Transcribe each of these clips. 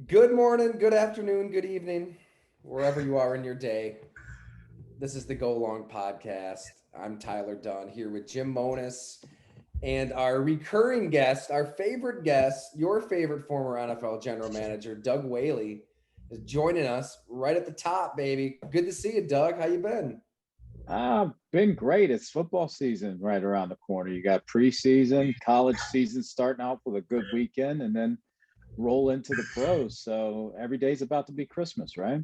Good morning, good afternoon, good evening, wherever you are in your day. This is the Go Long Podcast. I'm Tyler Dunn here with Jim Monis and our recurring guest, our favorite guest, your favorite former NFL general manager, Doug Whaley, is joining us right at the top, baby. Good to see you, Doug. How you been? Been great. It's football season right around the corner. You got preseason, college season starting out with a good weekend, and then roll into the pros. So every day's about to be Christmas, right?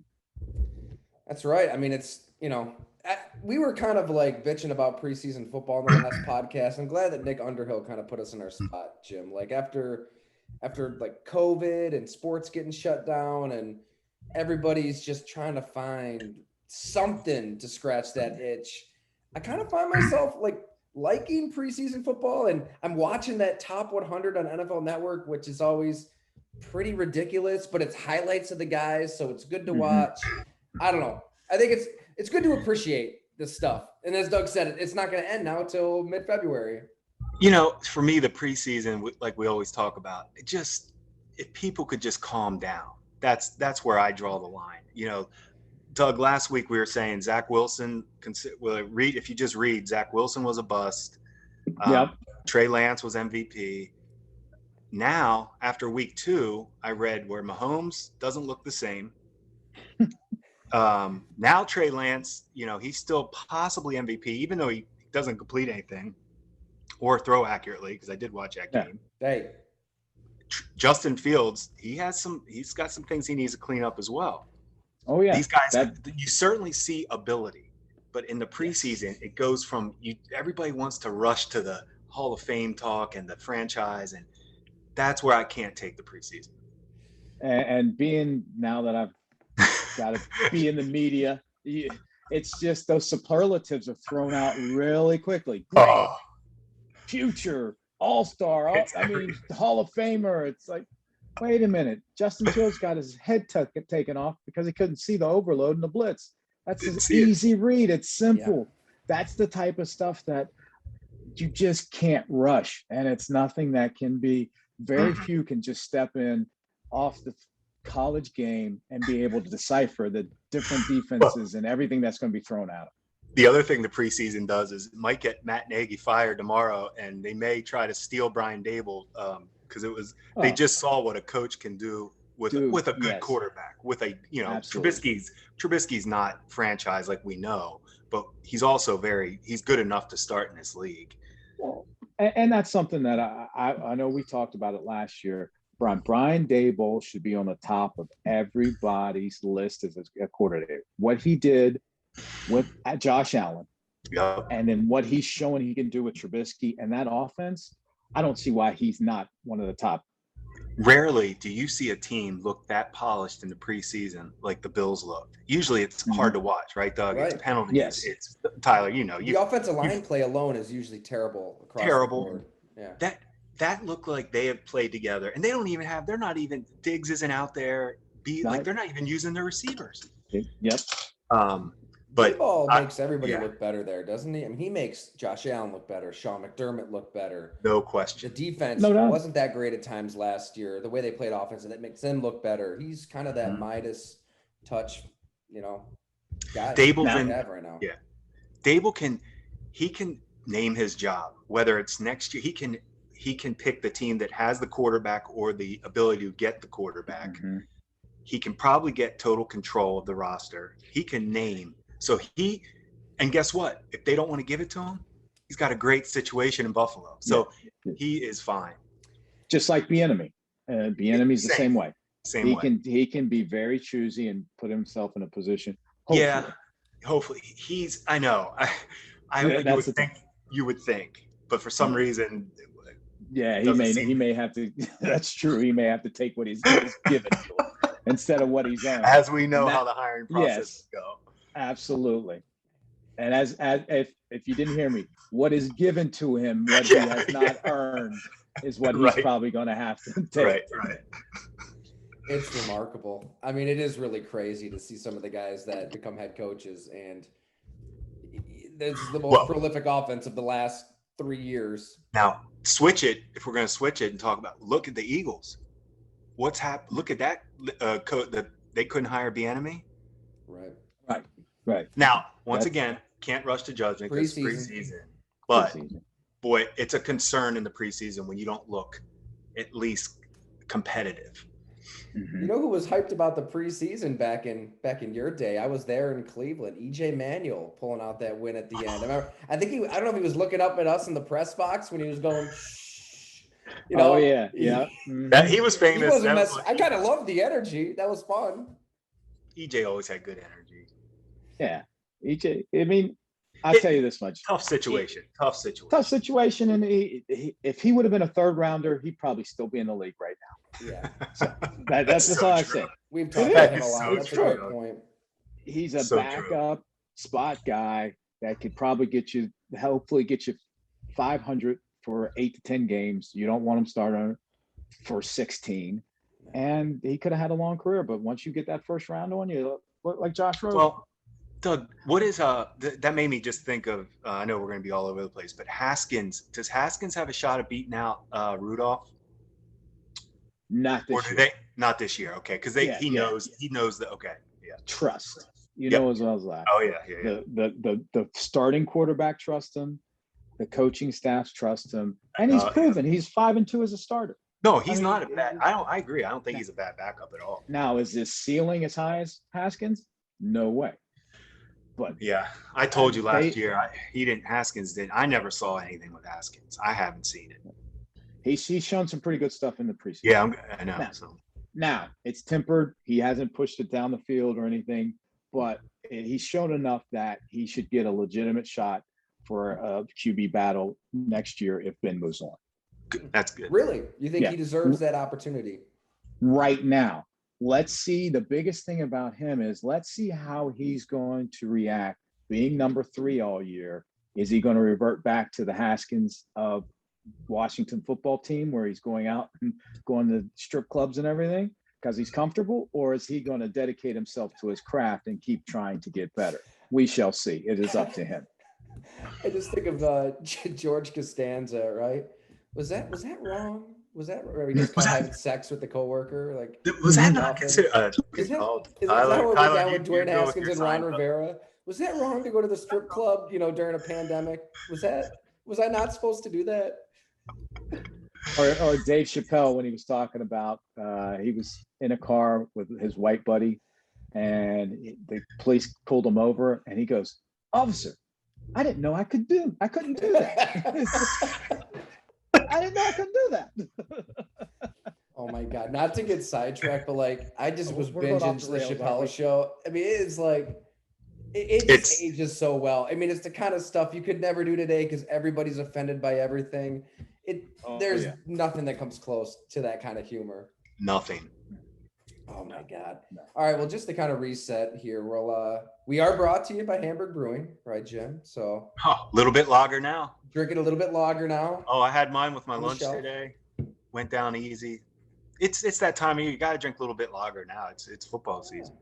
That's right. I mean, we were kind of like bitching about preseason football in the last podcast. I'm glad that Nick Underhill kind of put us in our spot, Jim. Like after like COVID and sports getting shut down and everybody's just trying to find something to scratch that itch. I kind of find myself like liking preseason football, and I'm watching that top 100 on NFL Network, which is always pretty ridiculous, but it's highlights of the guys, so it's good to Mhm. watch. I don't know. I think it's good to appreciate this stuff. And as Doug said, it's not going to end now till mid-February. For me, the preseason, like we always talk about, if people could just calm down, that's where I draw the line. Doug, last week we were saying Zach Wilson. If you just read, Zach Wilson was a bust. Yep. Trey Lance was MVP. Now, after week 2, I read where Mahomes doesn't look the same. Now Trey Lance, he's still possibly MVP, even though he doesn't complete anything or throw accurately, because I did watch that game. Hey, Justin Fields, he's got some things he needs to clean up as well. Oh yeah. These guys, you certainly see ability, but in the preseason, it goes from everybody wants to rush to the Hall of Fame talk and the franchise, and that's where I can't take the preseason. And being now that I've got to be in the media, it's just those superlatives are thrown out really quickly. Great, future, all-star, Hall of Famer. It's like, wait a minute. Justin Fields got his head taken off because he couldn't see the overload and the blitz. That's an easy read. It's simple. Yeah. That's the type of stuff that you just can't rush. And it's nothing that can be, very few can just step in off the college game and be able to decipher the different defenses and everything that's going to be thrown at them. The other thing the preseason does is it might get Matt Nagy fired tomorrow, and they may try to steal Brian Dable because they just saw what a coach can do with a good quarterback. With Trubisky's not franchise like we know, but he's also he's good enough to start in this league. Well, and that's something that I know we talked about it last year. Brian Dable should be on the top of everybody's list as a coordinator. What he did with Josh Allen, and then what he's showing he can do with Trubisky and that offense, I don't see why he's not one of the top. Rarely do you see a team look that polished in the preseason like the Bills looked. Usually it's hard to watch, right, Doug? Right. It's penalties. Yes. It's Tyler, the offensive line play alone is usually terrible across the board. Yeah. That looked like they have played together, and they're not even Diggs isn't out there. They're not even using their receivers. Yep. But Ball makes everybody look better there, doesn't he? I mean, he makes Josh Allen look better, Sean McDermott look better. No question. The defense wasn't that great at times last year. The way they played offense, and that makes them look better. He's kind of that Midas touch, guy. Dable right now. Yeah. Dable can name his job. Whether it's next year, he can pick the team that has the quarterback or the ability to get the quarterback. Mm-hmm. He can probably get total control of the roster. He can name. So and guess what? If they don't want to give it to him, he's got a great situation in Buffalo. So he is fine. Just like Bieniemy. Bieniemy's the same way. He can be very choosy and put himself in a position. Hopefully. Yeah, hopefully. I know. You would think, but for some reason. Yeah, he may have to. That's true. He may have to take what he's given to him instead of what he's earned. As we know how the hiring process go. Absolutely. And as if you didn't hear me, what is given to him, what he has not earned, is what he's probably going to have to take. Right. It's remarkable. I mean, it is really crazy to see some of the guys that become head coaches, and this is the most prolific offense of the last 3 years. Now, if we're going to switch it and talk about, look at the Eagles. what's happened? Look at that. That they couldn't hire Bieniemy. Right. Now, once That's- again, can't rush to judgment because Preseason. preseason. But Preseason. boy, it's a concern in the preseason when you don't look at least competitive. Mhm. You know who was hyped about the preseason back in your day? I was there in Cleveland. EJ Manuel pulling out that win at the end. I don't know if he was looking up at us in the press box when he was going, shh. You know, Oh yeah. Mhm. That he was He famous. wasn't That was I kind of loved the energy. That was fun. EJ always had good energy. Yeah. EJ. I mean, I'll tell you this much. Tough situation. Tough situation, and if he would have been a third rounder, he'd probably still be in the league right now. Yeah. That's so all I true. say. We've talked It about him is a lot. so That's a true. great point. He's a So true. backup spot guy that could probably hopefully get you 500 for 8 to 10 games. You don't want him starting for 16, and he could have had a long career. But once you get that first round on, you look like Josh Rosen. Well, Doug, what is that made me just think of? I know we're going to be all over the place, but Haskins. Does Haskins have a shot at beating out Rudolph? Not Or this do year. they not this year? Okay, because he knows that. Okay, yeah. Trust. You Yep. know as well as that. Oh yeah. The starting quarterback trusts him. The coaching staffs trust him, and he's Yeah. proven he's 5-2 as a starter. No, he's I mean, not a bad. I agree. I don't think he's a bad backup at all. Now, is this ceiling as high as Haskins? No way. But Yeah, I told you last They- year. Haskins didn't. I never saw anything with Haskins. I haven't seen it. he's shown some pretty good stuff in the preseason. Yeah, I know. Nah. So Now it's tempered. He hasn't pushed it down the field or anything, but he's shown enough that he should get a legitimate shot for a QB battle next year if Ben moves on. that's good. Really? You think Yeah. he deserves that opportunity? Right now, let's see. The biggest thing about him is let's see how he's going to react being number 3 all year. Is he going to revert back to the Haskins of Washington football team where he's going out and going to strip clubs and everything because he's comfortable, or is he going to dedicate himself to his craft and keep trying to get better? We shall see. It is up to him. I just think of George Costanza, right? Was that wrong? Was that where he just Was that- having sex with the coworker? Like, Was that not Nothing. considered? Is that- Oh, is that Tyler, what Tyler, we're down you- with you Dwayne go with Haskins your and Ron Seinfeld. Rivera? Was that wrong to go to the strip club, during a pandemic? Was I not supposed to do that? Or Dave Chappelle when he was talking about he was in a car with his white buddy and the police pulled him over and he goes, "Officer, I didn't know I couldn't do that. I didn't know I couldn't do that." Oh my God. Not to get sidetracked, but like I just was We're going off binging the the rails, aren't we? Chappelle show. I mean, it's like it It's- just ages so well. I mean, it's the kind of stuff you could never do today because everybody's offended by everything. There's yeah. nothing that comes close to that kind of humor. Nothing. Oh my God. No. All right. Well, just to kind of reset here, we are brought to you by Hamburg Brewing, right, Jim? So A little bit lager now. drinking a little bit lager now. Oh, I had mine with my On the lunch shelf. today. Went down easy. It's that time of year. You got to drink a little bit lager now. It's football season.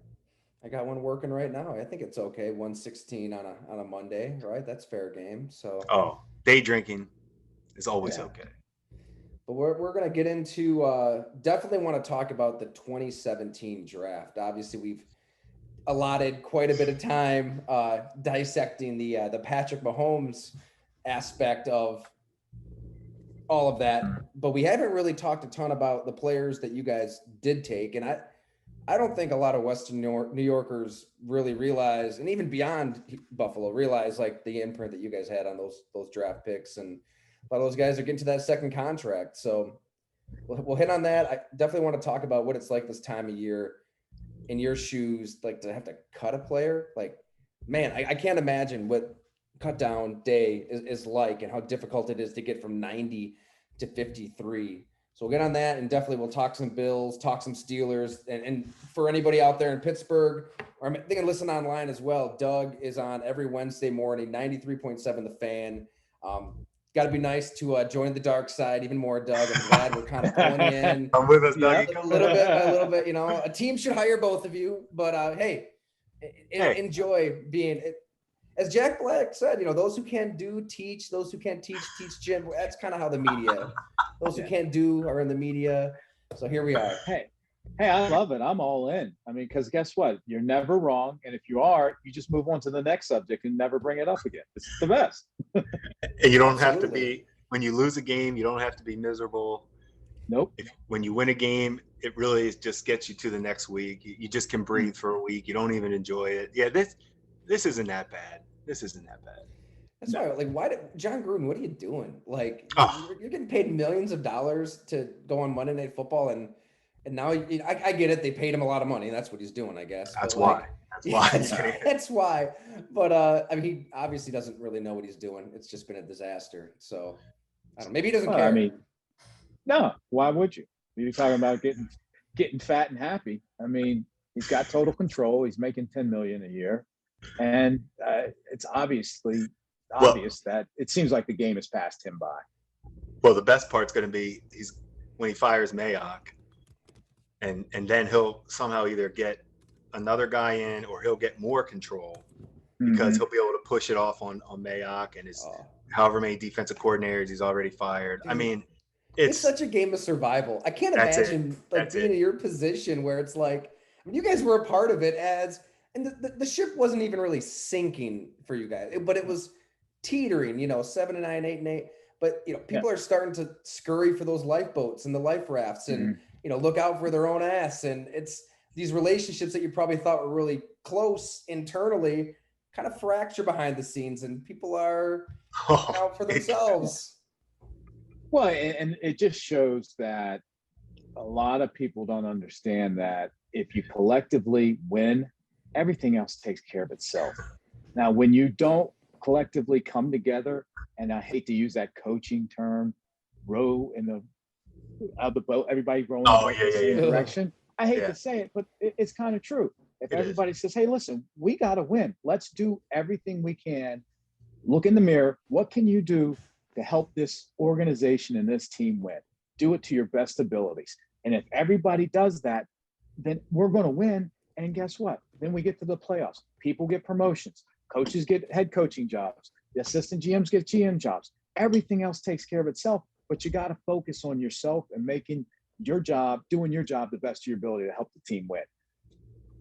I got one working right now. I think it's okay. 116 on a Monday, right? That's fair game. So Oh, day drinking is always Yeah. okay. but we're gonna get into definitely want to talk about the 2017 draft. Obviously, we've allotted quite a bit of time dissecting the Patrick Mahomes aspect of all of that, but we haven't really talked a ton about the players that you guys did take. And I don't think a lot of Western New Yorkers really realize, and even beyond Buffalo, realize like the imprint that you guys had on those draft picks. And a lot of those guys are getting to that second contract. So we'll hit on that. I definitely want to talk about what it's like this time of year in your shoes, like to have to cut a player. Like, man, I can't imagine what cut down day is like and how difficult it is to get from 90 to 53. So we'll get on that, and definitely we'll talk some Bills, talk some Steelers, and for anybody out there in Pittsburgh, or they can listen online as well. Doug is on every Wednesday morning, 93.7 The Fan. Got to be nice to join the dark side even more, Doug. I'm glad we're kind of pulling you in Come with us, Yeah. Dougie. a little bit by a little bit. A team should hire both of you, but hey, enjoy being. As Jack Black said, those who can do teach, those who can't teach Jim. That's kind of how the media. Those who Yeah. can't do are in the media. So here we are. Hey, Hey, I love it. I'm all in. I mean, because guess what? You're never wrong. And if you are, you just move on to the next subject and never bring it up again. It's the best. And you don't have to Absolutely. be, when you lose a game, you don't have to be miserable. Nope. When you win a game, it really just gets you to the next week. You just can breathe for a week. You don't even enjoy it. Yeah, this isn't that bad. This isn't that bad. That's why, like, why did John Gruden? What are you doing? Like, Oh, you're getting paid millions of dollars to go on Monday Night Football, and now I get it. They paid him a lot of money. That's what he's doing, I guess. that's But why. like, That's yeah, why. that's why. But I mean, he obviously doesn't really know what he's doing. It's just been a disaster. So I don't know. Maybe he doesn't Well, care. I mean, no. Why would you? You're talking about getting fat and happy. I mean, he's got total control. He's making $10 million a year, and it's obviously obvious that it seems like the game has passed him by. Well, the best part's going to be when he fires Mayock, and then he'll somehow either get another guy in or he'll get more control because he'll be able to push it off on Mayock and his however many defensive coordinators he's already fired. I mean, it's such a game of survival. I can't imagine being in your position where it's like, I mean, you guys were a part of it and the ship wasn't even really sinking for you guys, but it was teetering, 7-9, 8-8. But people are starting to scurry for those lifeboats and the life rafts and look out for their own ass. And it's these relationships that you probably thought were really close internally kind of fracture behind the scenes, and people are out for themselves. Well, and it just shows that a lot of people don't understand that if you collectively win, everything else takes care of itself. Now, when you don't collectively come together, and I hate to use that coaching term, row in the boat, everybody rowing in the same direction. I hate to say it, but it's kind of true. If everybody says, hey, listen, we got to win. Let's do everything we can. Look in the mirror. What can you do to help this organization and this team win? Do it to your best abilities. And if everybody does that, then we're going to win. And guess what? Then we get to the playoffs. People get promotions. Coaches get head coaching jobs. The assistant GMs get GM jobs. Everything else takes care of itself. But you got to focus on yourself and doing your job the best of your ability to help the team win.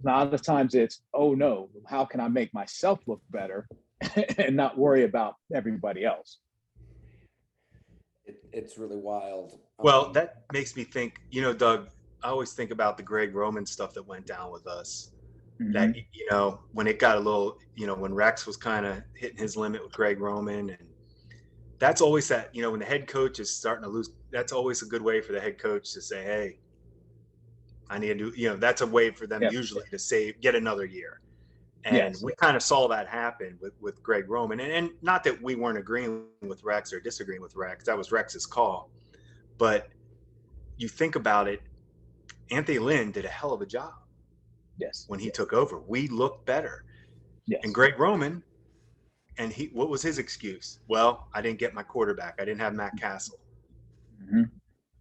A lot of times it's, oh no, how can I make myself look better and not worry about everybody else? It's really wild. Well, that makes me think, Doug, I always think about the Greg Roman stuff that went down with us. That, when it got a little, when Rex was kind of hitting his limit with Greg Roman, and that's always that, when the head coach is starting to lose, that's always a good way for the head coach to say, hey, I need to do, that's a way for them usually to get another year. And we kind of saw that happen with Greg Roman. And not that we weren't agreeing with Rex or disagreeing with Rex. That was Rex's call. But you think about it, Anthony Lynn did a hell of a job. Yes. When he took over, we looked better. Yes. And Greg Roman, what was his excuse? Well, I didn't get my quarterback. I didn't have Matt Castle.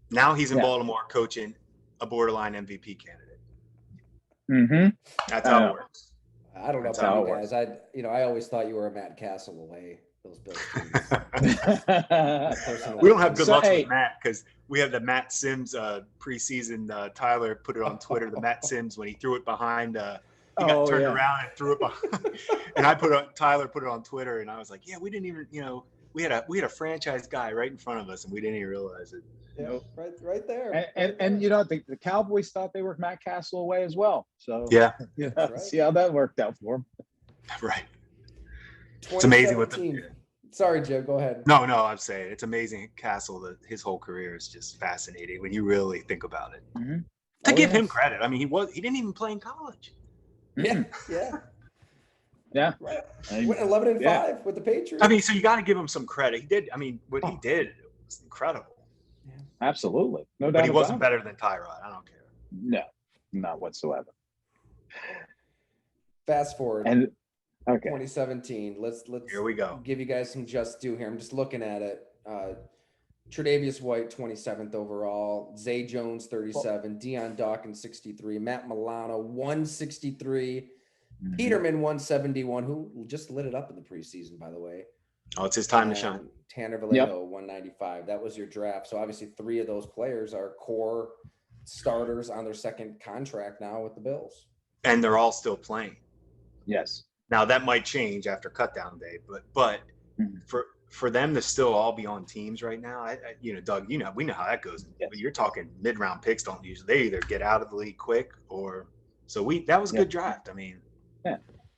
Now he's in Baltimore coaching a borderline MVP candidate. That's how it works. I don't know about you guys. I always thought you were a Matt Castle away. Those Bills teams. We don't have good luck with Matt because we have the Matt Sims preseason. Tyler put it on Twitter. The Matt Sims when he threw it behind. He got turned around and threw it behind. And Tyler put it on Twitter, and I was like, yeah, we didn't even, we had a franchise guy right in front of us, and we didn't even realize it. Yeah, right there. And the Cowboys thought they were Matt Castle away as well. So see how that worked out for them. Right. It's amazing what Sorry, Jim, go ahead. No, I'm saying it's amazing. Castle, his whole career is just fascinating when you really think about it. To give him credit, I mean, he didn't even play in college. Yeah. Right. Went 11-5 with the Patriots. I mean, so you got to give him some credit. He did. I mean, what he did was incredible. Absolutely, no doubt. But he wasn't better than Tyrod. I don't care. No, not whatsoever. Fast forward. And 2017. Let's here we go. Give you guys some just due here. I'm just looking at it. Tre'Davious White, 27th overall. Zay Jones, 37. Deion Dawkins, 63. Matt Milano, 163. Peterman, 171, who just lit it up in the preseason, by the way. Oh, it's his time to shine. Tanner Vallejo, 195. That was your draft. So obviously 3 of those players are core starters on their second contract now with the Bills. And they're all still playing. Yes. Now that might change after cutdown day, but for them to still all be on teams right now, Doug, we know how that goes. Yes. But you're talking mid-round picks don't usually, they either get out of the league quick or that was a good draft. I mean, yeah,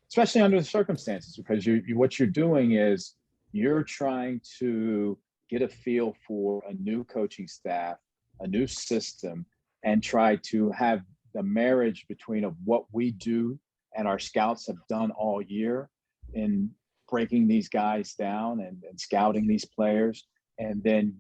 especially under the circumstances, because what you're doing is you're trying to get a feel for a new coaching staff, a new system, and try to have the marriage between of what we do and our scouts have done all year in breaking these guys down and scouting these players, and then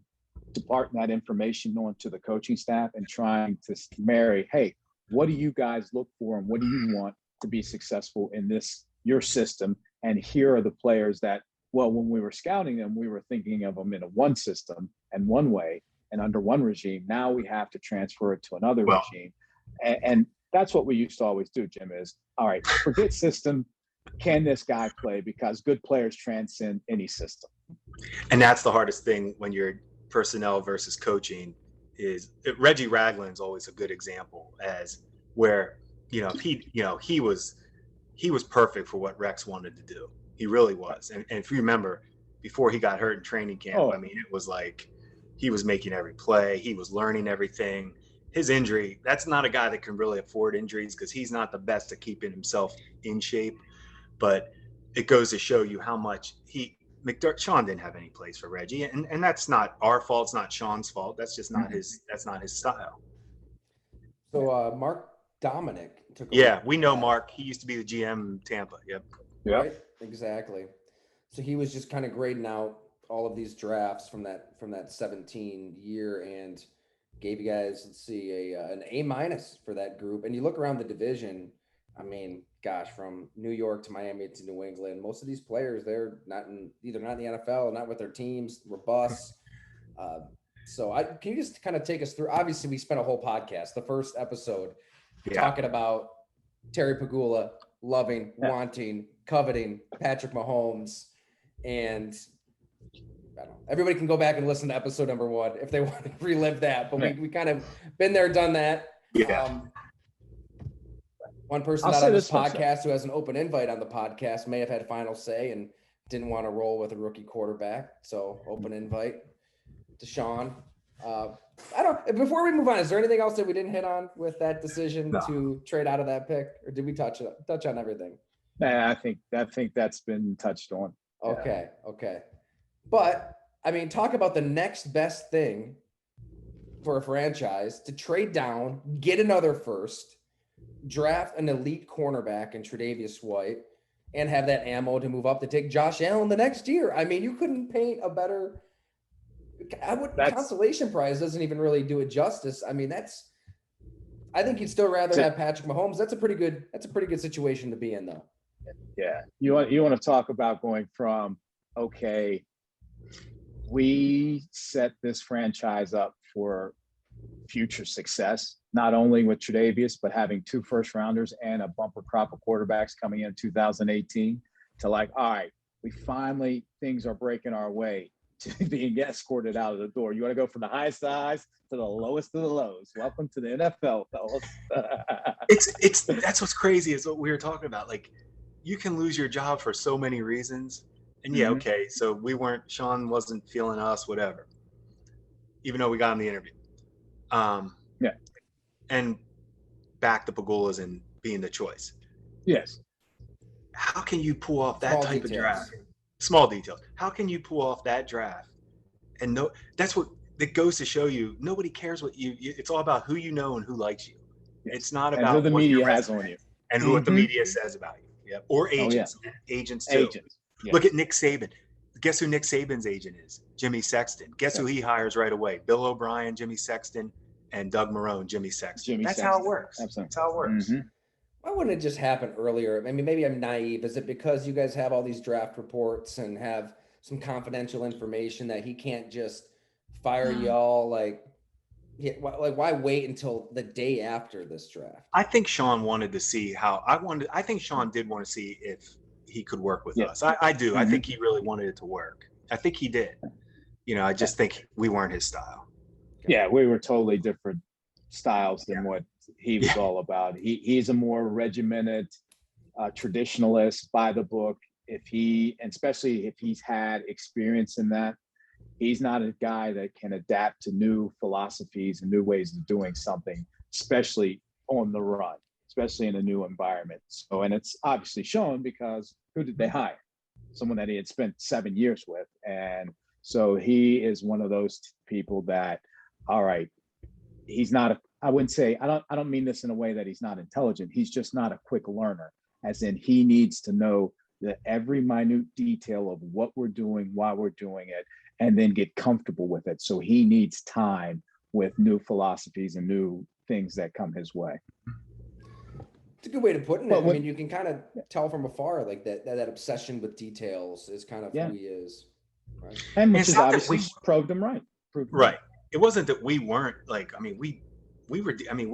departing that information on to the coaching staff and trying to marry, hey, what do you guys look for and what do you want to be successful in your system? And here are the players that, well, when we were scouting them, we were thinking of them in a one system and one way and under one regime. Now we have to transfer it to another regime. And that's what we used to always do, Jim, is, all right, forget system. Can this guy play? Because good players transcend any system. And that's the hardest thing when you're personnel versus coaching is Reggie Ragland's always a good example as where, he was perfect for what Rex wanted to do. He really was. And if you remember, before he got hurt in training camp, I mean, it was like he was making every play. He was learning everything. His injury, that's not a guy that can really afford injuries because he's not the best at keeping himself in shape. But it goes to show you how much Sean didn't have any place for Reggie. And that's not our fault. It's not Sean's fault. That's just not that's not his style. So Mark Dominic took over. Yeah, we know Mark. He used to be the GM in Tampa. Yep. Right? Exactly. So he was just kind of grading out all of these drafts from that 17 year and gave you guys, let's see, an A- for that group. And you look around the division, I mean, gosh, from New York to Miami to New England, most of these players, they're not in the NFL, not with their teams, were busts. Can you just kind of take us through? Obviously, we spent a whole podcast, the first episode, talking about Terry Pegula loving, wanting, coveting Patrick Mahomes, and I don't know. Everybody can go back and listen to episode number 1 if they want to relive that. But we kind of been there, done that. Yeah. One person not on this podcast who has an open invite on the podcast may have had final say and didn't want to roll with a rookie quarterback. So open invite to Sean. Before we move on, is there anything else that we didn't hit on with that decision to trade out of that pick, or did we touch on everything? Nah, I think that's been touched on. Okay. But I mean, talk about the next best thing for a franchise to trade down, get another first, draft an elite cornerback in Tre'Davious White, and have that ammo to move up to take Josh Allen the next year. I mean, you couldn't paint a better. Consolation prize doesn't even really do it justice. I mean, I think you'd still rather have Patrick Mahomes. That's a pretty good situation to be in, though. Yeah, you want to talk about going from, okay, we set this franchise up for future success, not only with Tre'Davious, but having 2 first-rounders and a bumper crop of quarterbacks coming in 2018 to like, all right, things are breaking our way to being escorted out of the door. You want to go from the highest of the highs to the lowest of the lows. Welcome to the NFL, fellas. That's what's crazy is what we were talking about. Like, you can lose your job for so many reasons. And okay, so Sean wasn't feeling us, whatever. Even though we got him the interview. And back to Pegulas and being the choice. Yes. How can you pull off that type of draft? Small details. How can you pull off that draft? And that's what it goes to show you. Nobody cares what it's all about who you know and who likes you. It's not about who the media has on you and what the media says about you. Yeah. Or agents. Agents too. Yes. Look at Nick Saban. Guess who Nick Saban's agent is? Jimmy Sexton. Guess who he hires right away? Bill O'Brien, Jimmy Sexton, and Doug Marrone, Jimmy Sexton. That's how it works. Absolutely. That's how it works. Mm-hmm. Why wouldn't it just happen earlier? I mean, maybe I'm naive. Is it because you guys have all these draft reports and have some confidential information that he can't just fire y'all? Why wait until the day after this draft? I think Sean wanted to see I think Sean did want to see if he could work with us. I do. Mm-hmm. I think he really wanted it to work. I think he did. I just think we weren't his style. Yeah, we were totally different styles than what he was all about. He's a more regimented traditionalist, by the book. And especially if he's had experience in that, he's not a guy that can adapt to new philosophies and new ways of doing something, especially on the run, especially in a new environment. So, and it's obviously shown because who did they hire? Someone that he had spent 7 years with. And so he is one of those people that, all right, he's not I wouldn't say, I don't mean this in a way that he's not intelligent. He's just not a quick learner, as in he needs to know that every minute detail of what we're doing, why we're doing it, and then get comfortable with it. So he needs time with new philosophies and new things that come his way. It's a good way to put it. I mean, you can kind of tell from afar, like that obsession with details is kind of who he is. Right? And which is obviously proved him right. Right. It wasn't that we weren't like, I mean, we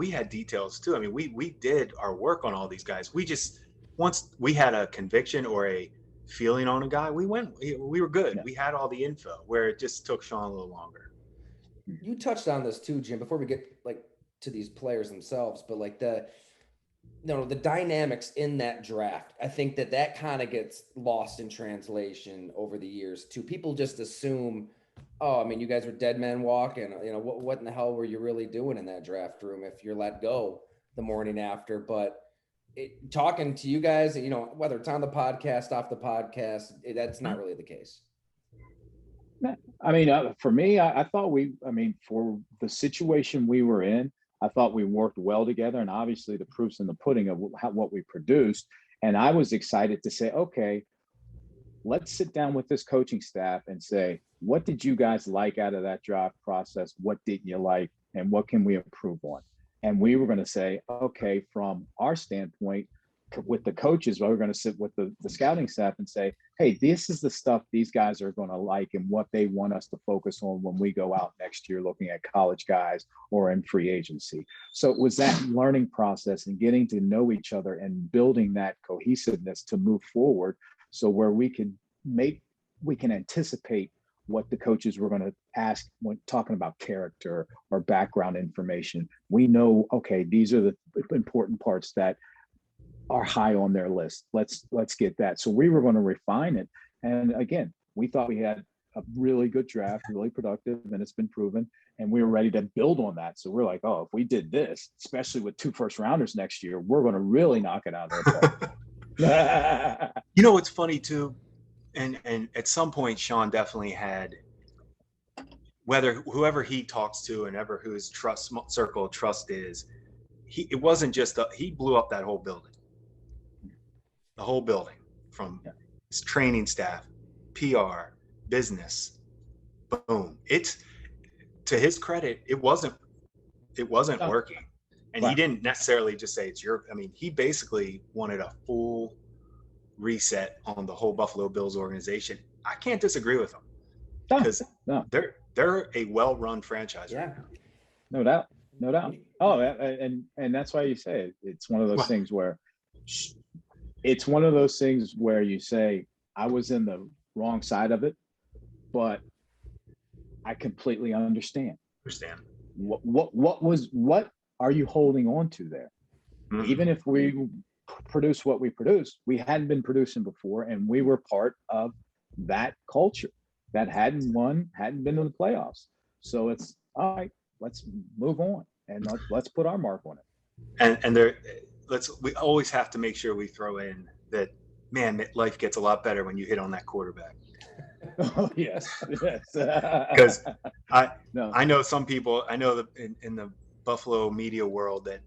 had details too. I mean, we did our work on all these guys. We just, once we had a conviction or a feeling on a guy, we were good. Yeah. We had all the info, where it just took Sean a little longer. You touched on this too, Jim, before we get like to these players themselves, but like the dynamics in that draft, I think that kind of gets lost in translation over the years too. People just assume, oh, I mean, you guys were dead man walking, what in the hell were you really doing in that draft room if you're let go the morning after? But talking to you guys, whether it's on the podcast, off the podcast, that's not really the case. I mean, for me, I thought for the situation we were in, I thought we worked well together, and obviously the proof's in the pudding of what we produced. And I was excited to say, okay, let's sit down with this coaching staff and say, what did you guys like out of that draft process? What didn't you like? And what can we improve on? And we were going to say, okay, from our standpoint, with the coaches, we're going to sit with the scouting staff and say, hey, this is the stuff these guys are going to like and what they want us to focus on when we go out next year looking at college guys or in free agency. So it was that learning process and getting to know each other and building that cohesiveness to move forward, so where we can anticipate what the coaches were going to ask when talking about character or background information. We know, okay, these are the important parts that are high on their list. Let's get that. So we were going to refine it. And again, we thought we had a really good draft, really productive, and it's been proven. And we were ready to build on that. So we're like, oh, if we did this, especially with 2 first-rounders next year, we're going to really knock it out of the park. It's funny too. And at some point, Sean definitely had, whoever he talks to and who his circle of trust is, it wasn't just he blew up that whole building. The whole building, from his training staff, PR, business, boom. It's, to his credit, it wasn't working. And he didn't necessarily just say he basically wanted a full reset on the whole Buffalo Bills organization. I can't disagree with him, because they're a well-run franchise. Yeah, right now. No doubt. Oh, and that's why you say it. It's one of those things where you say, I was in the wrong side of it, but I completely understand. What are you holding on to there? Mm-hmm. Even if we produce what we produce, we hadn't been producing before, and we were part of that culture that hadn't been in the playoffs. So it's all right, let's move on and let's put our mark on it. And we always have to make sure we throw in that, man, life gets a lot better when you hit on that quarterback. Oh, yes. Because I know some people, I know that in the Buffalo media world that,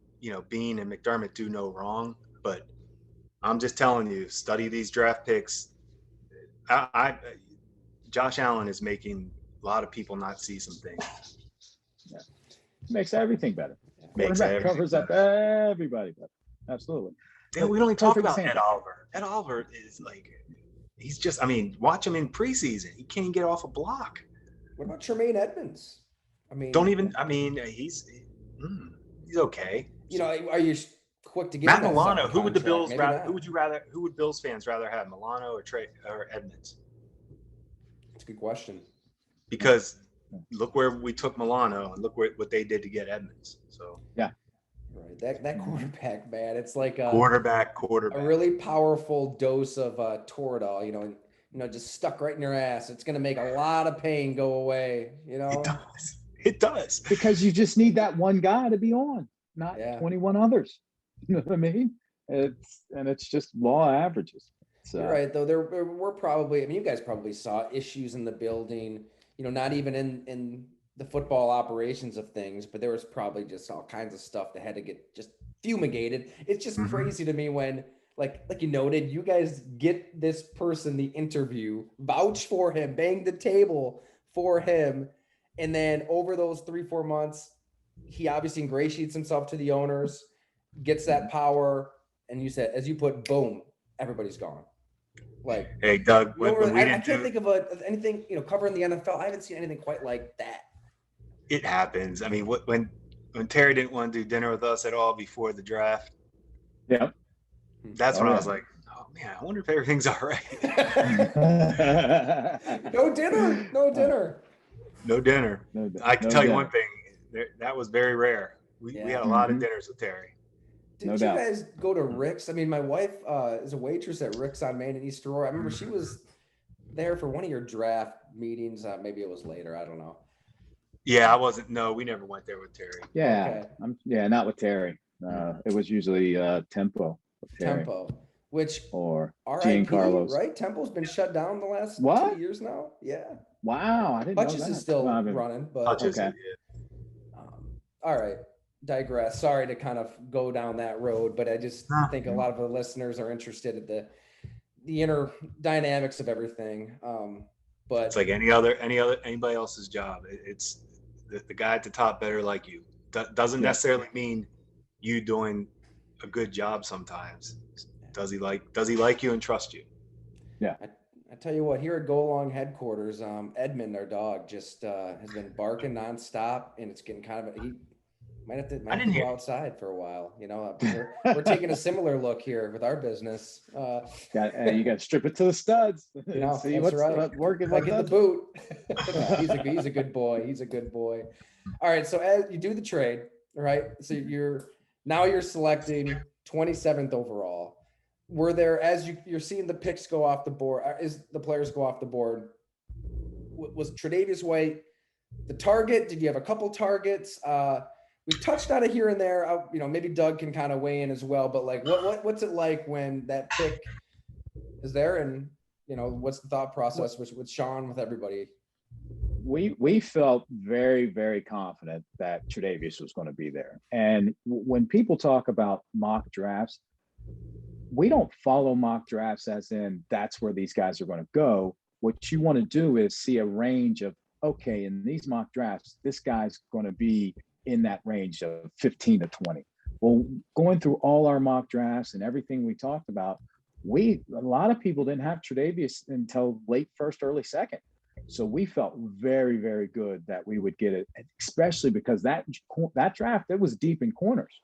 Beane and McDermott do no wrong, but I'm just telling you, study these draft picks. Josh Allen is making a lot of people not see some things. Yeah. Makes everything better. Covers up everybody better. Absolutely. Yeah, we don't even talk about Ed Oliver. Ed Oliver is like, he's just, watch him in preseason. He can't get off a block. What about Tremaine Edmonds? He's okay. Are you quick to get Matt Milano? Who would the Bills rather? Who would Bills fans rather have, Milano or Edmonds? That's a good question. Because look where we took Milano, and look what they did to get Edmonds. So Right. That quarterback, man, it's like quarterback. a really powerful dose of Toradol, just stuck right in your ass. It's gonna make a lot of pain go away, It does. It does. Because you just need that one guy to be on, not Yeah. 21 others. You know what I mean? It's just law averages. So You're right, though. There were probably, I mean, you guys probably saw issues in the building, not even in the football operations of things, but there was probably just all kinds of stuff that had to get just fumigated. It's just crazy to me when, like you noted, you guys get this person the interview, vouch for him, bang the table for him, and then over those 3-4 months, he obviously ingratiates himself to the owners, gets that power, and you said, as you put, boom, everybody's gone. Like, hey, Doug, I can't think of anything, covering the NFL. I haven't seen anything quite like that. It happens. I mean, when Terry didn't want to do dinner with us at all before the draft, that's when I was like, oh man, I wonder if everything's all right. No dinner. No dinner. I can tell you one thing, that was very rare. We had a lot of dinners with Terry. Did you guys go to Rick's? I mean, my wife is a waitress at Rick's on Main and East Aurora. I remember she was there for one of your draft meetings. Maybe it was later. I don't know. Yeah, I wasn't. No, we never went there with Terry. Yeah, okay. Not with Terry. It was usually Tempo. Tempo, which or Giancarlo's, right? Tempo's been shut down the last 2 years now. Yeah. Wow, I didn't know that. Hutchins is still running, but okay. All right. Digress. Sorry to kind of go down that road, but I just think a lot of the listeners are interested in the inner dynamics of everything. But it's like anybody else's job. It's the guy at the top better like you. Doesn't necessarily mean you doing a good job sometimes. Does he like you and trust you? Yeah. I tell you what, here at Go Along headquarters, Edmund, our dog, just has been barking nonstop, and it's getting kind of he might have to go outside for a while. We're taking a similar look here with our business. You got to strip it to the studs. See what's right. Working like in the boot. He's a good boy. He's a good boy. All right. So as you do the trade, right? So you're selecting 27th overall. Were there, as you're seeing the picks go off the board, the players go off the board? Was Tre'Davious White the target? Did you have a couple targets? We've touched on it here and there. Maybe Doug can kind of weigh in as well. But like, what's it like when that pick is there, and what's the thought process with Sean, with everybody? We felt very, very confident that Tre'Davious was going to be there. And when people talk about mock drafts, we don't follow mock drafts as in that's where these guys are going to go. What you want to do is see a range of, okay, in these mock drafts, this guy's going to be in that range of 15 to 20. Well, going through all our mock drafts and everything we talked about, a lot of people didn't have Tre'Davious until late first, early second. So we felt very, very good that we would get it, especially because that draft, it was deep in corners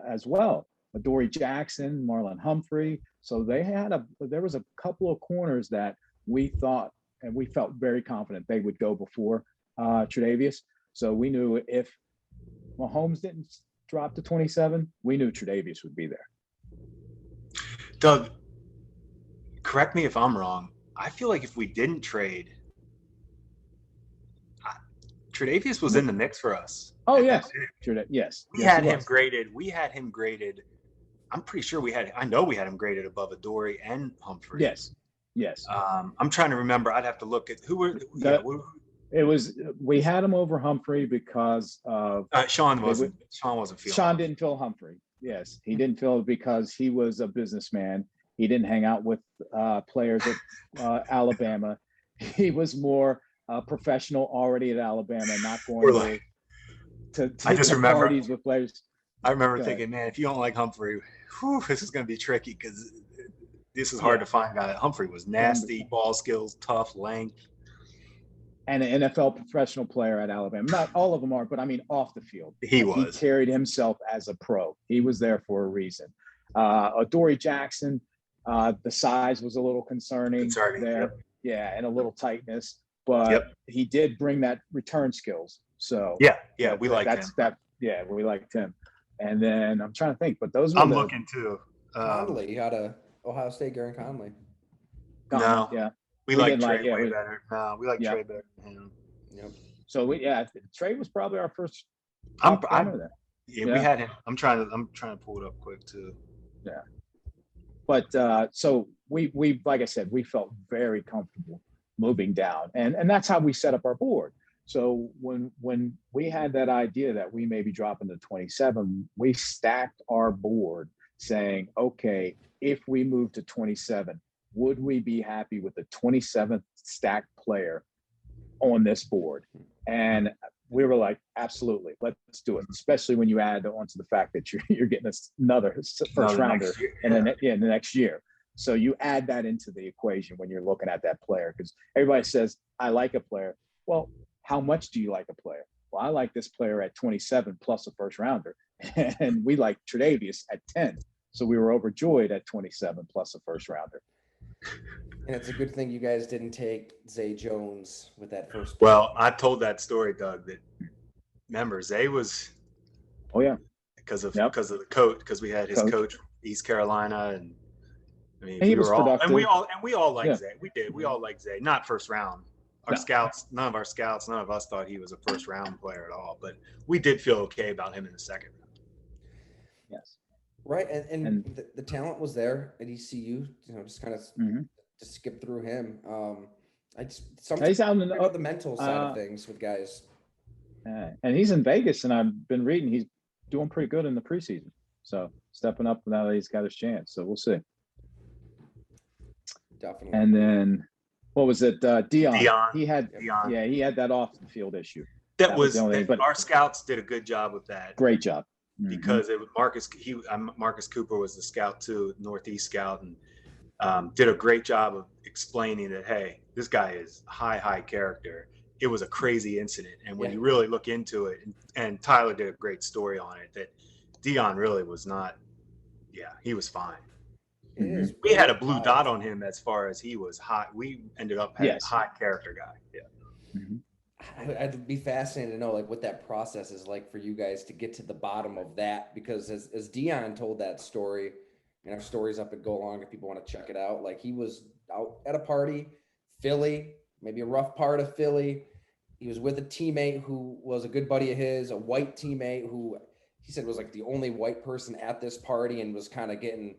as well. Adoree Jackson, Marlon Humphrey. So there was a couple of corners that we thought, and we felt very confident they would go before Tre'Davious. So we knew if Mahomes didn't drop to 27, we knew Tre'Davious would be there. Doug, correct me if I'm wrong. I feel like if we didn't trade, Tre'Davious was in the mix for us. Oh, yes. Yes. We had him graded. I'm pretty sure I know we had him graded above Adoree and Humphrey. Yes. I'm trying to remember. I'd have to look at we had him over Humphrey because of Sean wasn't feeling. Sean didn't feel Humphrey. Yes, he didn't feel it because he was a businessman. He didn't hang out with players at Alabama. He was more professional already at Alabama, not going to parties with players. I remember thinking, man, if you don't like Humphrey, this is going to be tricky because this is hard to find out. Humphrey was nasty, ball skills, tough, length. And an NFL professional player at Alabama. Not all of them are, but I mean off the field. He carried himself as a pro. He was there for a reason. Adoree Jackson, the size was a little concerning there. Yep. Yeah, and a little tightness. but Yep. he did bring that return skills. So Yeah, we like him. Yeah, we liked him. And then I'm trying to think, but those were I'm looking too. Conley out of Ohio State, Garen Conley. No. Yeah. We We like didn't Trey like- yeah, way we- better. No, we like Yeah. Trey better than him. Yep. So Trey was probably our first I'm corner there. yeah, Yeah. we had him. I'm trying to pull it up quick too. But so we like I said, we felt very comfortable moving down, and that's how we set up our board. So when we had that idea that we may be dropping to 27, we stacked our board saying, okay, if we move to 27, would we be happy with the 27th stacked player on this board? And we were like, absolutely, let's do it. Especially when you add onto the fact that you're getting another first rounder in the next year. So you add that into the equation when you're looking at that player, because everybody says, I like a player. Well, how much do you like a player? Well, I like this player at 27 plus a first rounder. And we like Tre'Davious at 10. So we were overjoyed at 27 plus a first rounder. And it's a good thing you guys didn't take Zay Jones with that first. Well, I told that story, Doug, that remember Zay was Oh yeah. because of Yep. the coach, because we had his Coach. coach from East Carolina, and I mean And he we was were all productive. and we all liked Yeah. Zay. We did. We all liked Zay. Not first round. Our No. scouts, none of us thought he was a first round player at all, but we did feel okay about him in the second round. Yes. Right, and the talent was there at ECU. Just kind of Mhm. just skip through him. I just He's sometimes out in about the mental side of uh, things with guys. and he's in Vegas, and I've been reading he's doing pretty good in the preseason. So stepping up now that he's got his chance. So we'll see. Definitely. And then what was it? Dion. He had Dion. he had that off the field issue. That was the only- but- our scouts did a good job with that. Great job. Mhm. Because it was Marcus Cooper was the scout too, Northeast scout, and did a great job of explaining that, hey, this guy is high character. It was a crazy incident, and when you really look into it, and Tyler did a great story on it, that Dion really was not. Yeah, he was fine. It is We had a really blue wild. dot on him as far as he was hot. We ended up having Yes. a high character guy. Yeah. Mhm. I'd be fascinated to know like what that process is like for you guys to get to the bottom of that, because as Dion told that story, and our story's up at Go Long if people want to check it out. Like he was out at a party, Philly, maybe a rough part of Philly. He was with a teammate who was a good buddy of his, a white teammate who he said was like the only white person at this party, and was kind of getting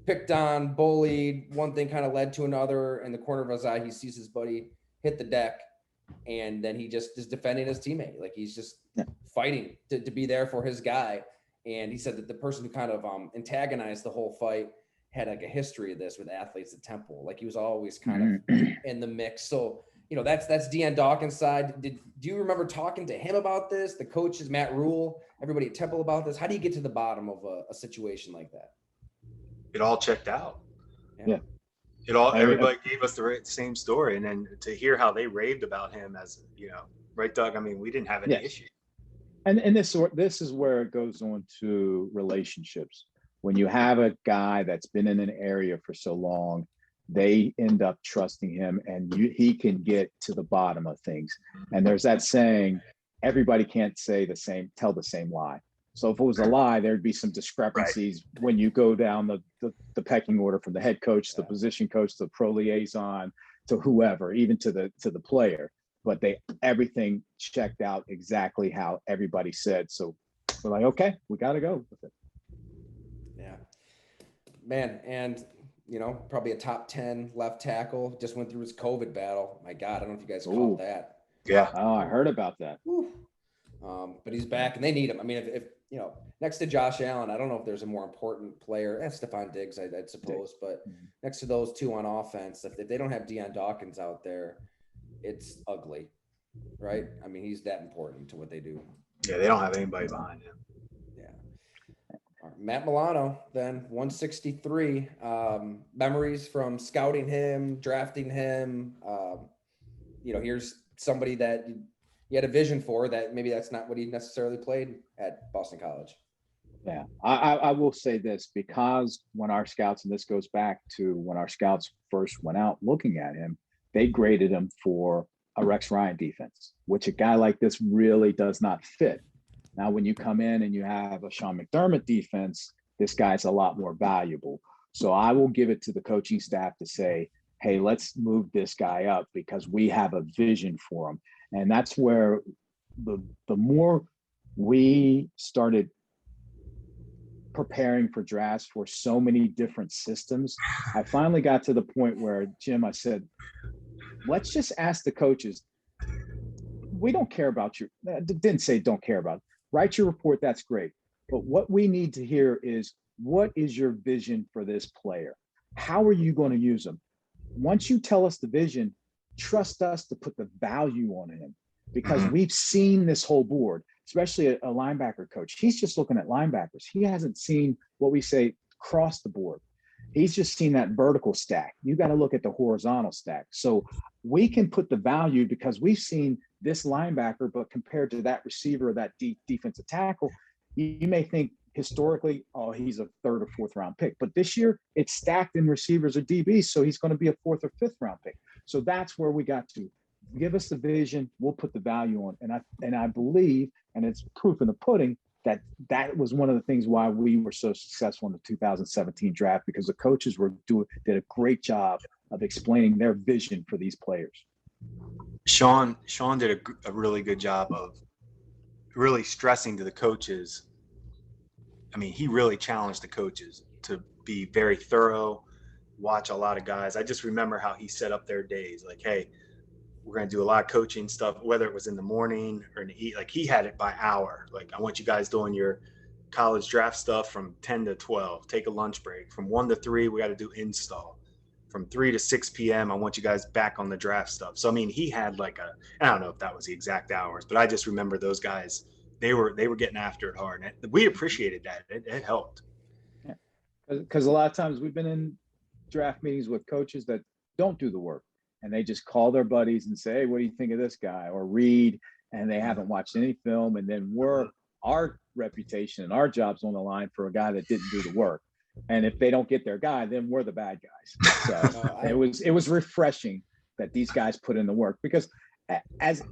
picked on, bullied. One thing kind of led to another. In the corner of his eye, he sees his buddy hit the deck, and then he just is defending his teammate. Like he's just fighting to be there for his guy. And he said that the person who kind of antagonized the whole fight had like a history of this with athletes at Temple. Like he was always kind of in the mix. So, that's Deon Dawkins' side. Do you remember talking to him about this? The coaches, Matt Rule, everybody at Temple about this? How do you get to the bottom of a situation like that? It all checked out. Yeah. Everybody gave us the same story, and then to hear how they raved about him, as right, Doug? I mean, we didn't have any issue. And this is where it goes on to relationships. When you have a guy that's been in an area for so long, they end up trusting him, and he can get to the bottom of things. And there's that saying, everybody can't tell the same lie. So if it was a lie, there'd be some discrepancies when you go down the pecking order from the head coach, the position coach, the pro liaison, to whoever, even to the player. But everything checked out exactly how everybody said. So we're like, okay, we got to go with it. Yeah, man. And, probably a top 10 left tackle, just went through his COVID battle. My God, I don't know if you guys caught that. Yeah. Oh, I heard about that. But he's back and they need him. I mean, if next to Josh Allen, I don't know if there's a more important player. Stephon Diggs, I'd suppose. But next to those two on offense, if they don't have Deon Dawkins out there, it's ugly, right? I mean, he's that important to what they do. Yeah, they don't have anybody behind him. Yeah. All right, Matt Milano, then 163. Memories from scouting him, drafting him. Here's somebody that you had a vision for that maybe that's not what he necessarily played at Boston College. Yeah, I will say this, because when our scouts, and this goes back to when our scouts first went out looking at him, they graded him for a Rex Ryan defense, which a guy like this really does not fit. Now, when you come in and you have a Sean McDermott defense, this guy's a lot more valuable. So I will give it to the coaching staff to say, hey, let's move this guy up because we have a vision for him. And that's where the more we started preparing for drafts for so many different systems, I finally got to the point where, Jim, I said, let's just ask the coaches. We don't care about you. Didn't say don't care about. Write your report. That's great. But what we need to hear is, what is your vision for this player? How are you going to use them? Once you tell us the vision, trust us to put the value on him, because we've seen this whole board, especially a linebacker coach. He's just looking at linebackers. He hasn't seen what we say across the board. He's just seen that vertical stack. You got to look at the horizontal stack. So we can put the value because we've seen this linebacker, but compared to that receiver, that defensive tackle, you may think historically, oh, he's a third or fourth round pick. But this year it's stacked in receivers or DBs. So he's going to be a fourth or fifth round pick. So that's where we got to. Give us the vision. We'll put the value on. And I believe, and it's proof in the pudding, that was one of the things why we were so successful in the 2017 draft, because the coaches did a great job of explaining their vision for these players. Sean did a really good job of really stressing to the coaches. I mean, he really challenged the coaches to be very thorough, watch a lot of guys. I just remember how he set up their days. Like, hey, we're going to do a lot of coaching stuff, whether it was in the morning or in the evening. Like, he had it by hour. Like, I want you guys doing your college draft stuff from 10 to 12. Take a lunch break. From 1 to 3, we got to do install. From 3 to 6 p.m., I want you guys back on the draft stuff. So, I mean, he had like I don't know if that was the exact hours, but I just remember those guys, they were getting after it hard. And we appreciated that. It helped. Yeah. Because a lot of times we've been in draft meetings with coaches that don't do the work, and they just call their buddies and say, hey, what do you think of this guy? Or read, and they haven't watched any film. And then our reputation and our job's on the line for a guy that didn't do the work. And if they don't get their guy, then we're the bad guys. So it was refreshing that these guys put in the work, because as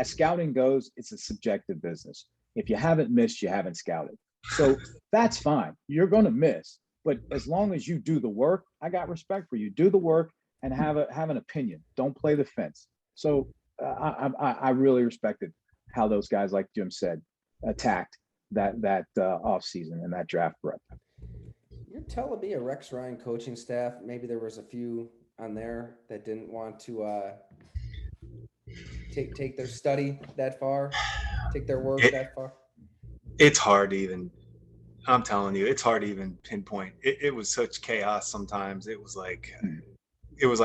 scouting goes, it's a subjective business. If you haven't missed, you haven't scouted. So that's fine. You're going to miss. But as long as you do the work, I got respect for you. Do the work and have an opinion. Don't play the fence. So I really respected how those guys, like Jim said, attacked that off season and that draft prep. You're telling me a Rex Ryan coaching staff, maybe there was a few on there that didn't want to take their study that far, take their work that far? It's hard to even, I'm telling you, it's hard to even pinpoint. It was such chaos sometimes. It was like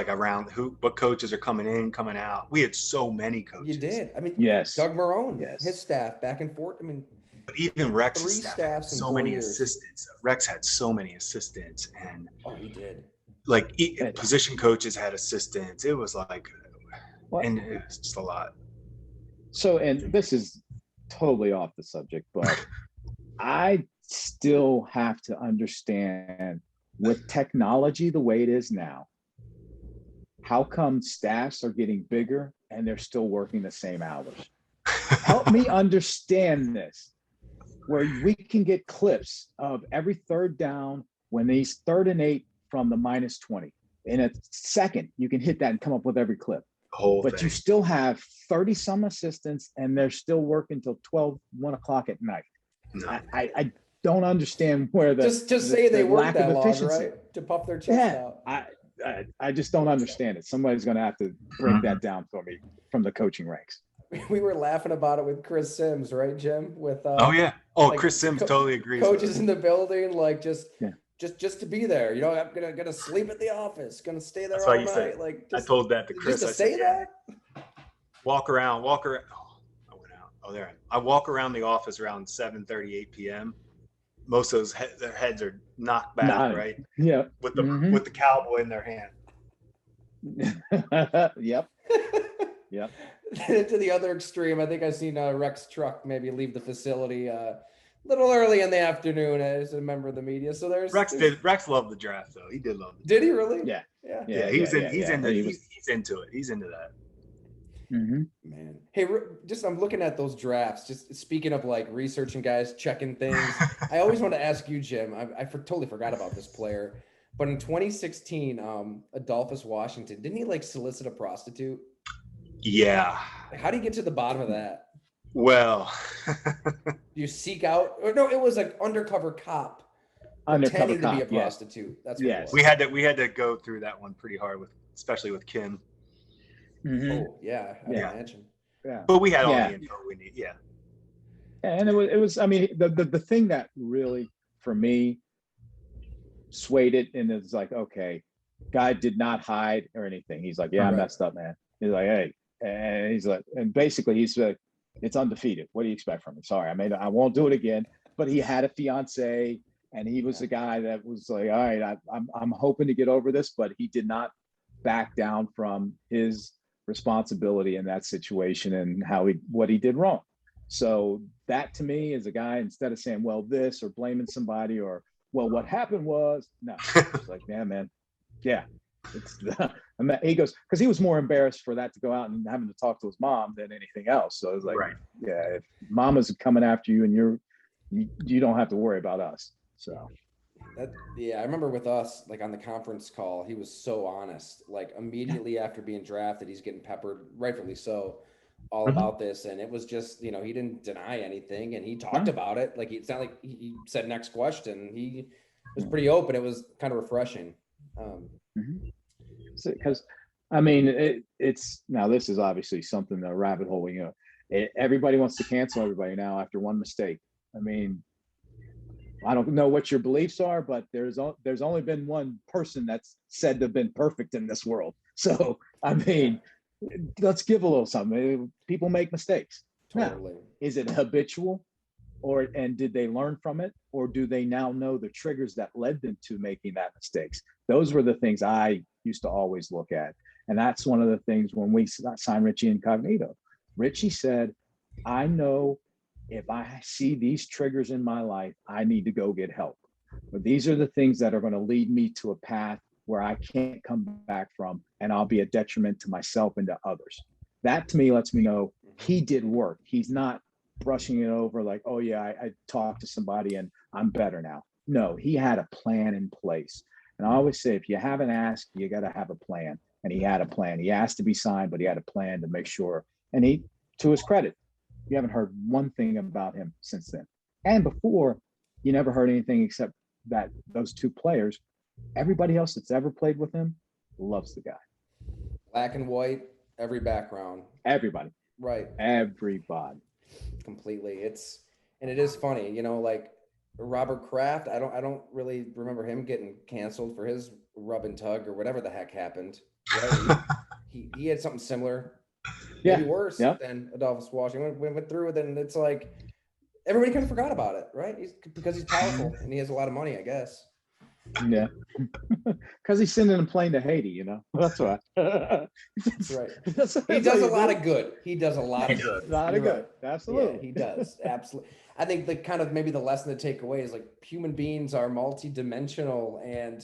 around what coaches are coming in, coming out. We had so many coaches. You did. I mean, yes. Doug Marrone, yes. His staff back and forth. I mean, but even Rex, 3 staffs in so 4 many years. assistants. Rex had so many assistants, and he did. Like position coaches had assistants. It was like, and it was just a lot. So, and this is totally off the subject, but I still have to understand, with technology the way it is now, how come staffs are getting bigger and they're still working the same hours? Help me understand this, where we can get clips of every third down when he's 3rd and 8 from the -20. In a second, you can hit that and come up with every clip. But you still have 30 some assistants and they're still working till 1 o'clock at night. No. I don't understand where just say they work that long, right? To puff their chest out. I just don't understand it. Somebody's going to have to break that down for me from the coaching ranks. We were laughing about it with Chris Sims, right, Jim? With like, Chris Sims totally agrees. Coaches in the building, like just to be there. You know, I'm gonna sleep at the office, gonna stay there all night. Like, I told that to Chris. Just to say that. Walk around. Oh, I went out. Oh, there. I walk around the office around 7:30, 8 p.m. Most of their heads are knocked back, right? Yeah. With the cowboy in their hand. Yep. Yep. To the other extreme, I think I've seen Rex truck maybe leave the facility a little early in the afternoon as a member of the media. So Rex loved the draft though. He did love it. Did he really? Yeah. He's into it. He's into that. Man. Hey, just I'm looking at those drafts. Just speaking of like researching guys, checking things. I always want to ask you, Jim. I totally forgot about this player, but in 2016, Adolphus Washington, didn't he like solicit a prostitute? Yeah. Like, how do you get to the bottom of that? Well, Do you seek out, or no, it was like undercover cop Undercover pretending to be a cop, yes. prostitute. That's what Yes. it was. we had to go through that one pretty hard especially with Kim. Oh yeah, I Yeah. imagine. Yeah. But we had all Yeah. the info we need. Yeah. And it was, I mean, the thing that really, for me, swayed it, and it's like, okay, guy did not hide or anything. He's like, yeah, I Right. messed up, man. He's like, hey, and he's like, and basically he's like, it's undefeated. What do you expect from me? Sorry, I won't do it again. But he had a fiance, and he was the guy that was like, all right, I'm hoping to get over this, but he did not back down from his responsibility in that situation and what he did wrong. So that to me is a guy, instead of saying, well, this, or blaming somebody, or, well, what happened was, no, it's like, man, yeah. It's he goes, because he was more embarrassed for that to go out and having to talk to his mom than anything else. So it's like, Right. yeah, if mama's coming after you and you don't have to worry about us. So I remember with us, like on the conference call, he was so honest. Like immediately after being drafted, he's getting peppered, rightfully so, all about this. And it was just, he didn't deny anything, and he talked about it. Like it's not like he said next question. He was pretty open. It was kind of refreshing. Because I mean, it's now, this is obviously something, a rabbit hole. Everybody wants to cancel everybody now after one mistake. I mean, I don't know what your beliefs are, but there's only been one person that's said to have been perfect in this world. So I mean, let's give a little something. People make mistakes. Totally. Now, is it habitual, and did they learn from it, or do they now know the triggers that led them to making that mistakes? Those were the things I used to always look at, and that's one of the things when we signed Richie Incognito. Richie said, I know if I see these triggers in my life, I need to go get help. But these are the things that are going to lead me to a path where I can't come back from, and I'll be a detriment to myself and to others. That to me lets me know he did work. He's not brushing it over like, oh yeah, I talked to somebody and I'm better now. No, he had a plan in place. And I always say, if you have an ask, you got to have a plan. And he had a plan. He asked to be signed, but he had a plan to make sure. And he, to his credit, you haven't heard one thing about him since then. And before, you never heard anything except that those two players. Everybody else that's ever played with him loves the guy. Black and white, every background. Everybody. Right. Everybody. Completely. And it is funny, like Robert Kraft. I don't really remember him getting canceled for his rub and tug or whatever the heck happened. Right? he had something similar, maybe worse than Adolphus Washington. Went through it, and it's like everybody kind of forgot about it, right? Because he's powerful and he has a lot of money, I guess. Yeah, because he's sending a plane to Haiti, That's why. That's right. He does a lot of good. He does a lot of good. A lot of good. Absolutely. Yeah, he does. Absolutely. I think the kind of maybe the lesson to take away is like human beings are multi-dimensional, and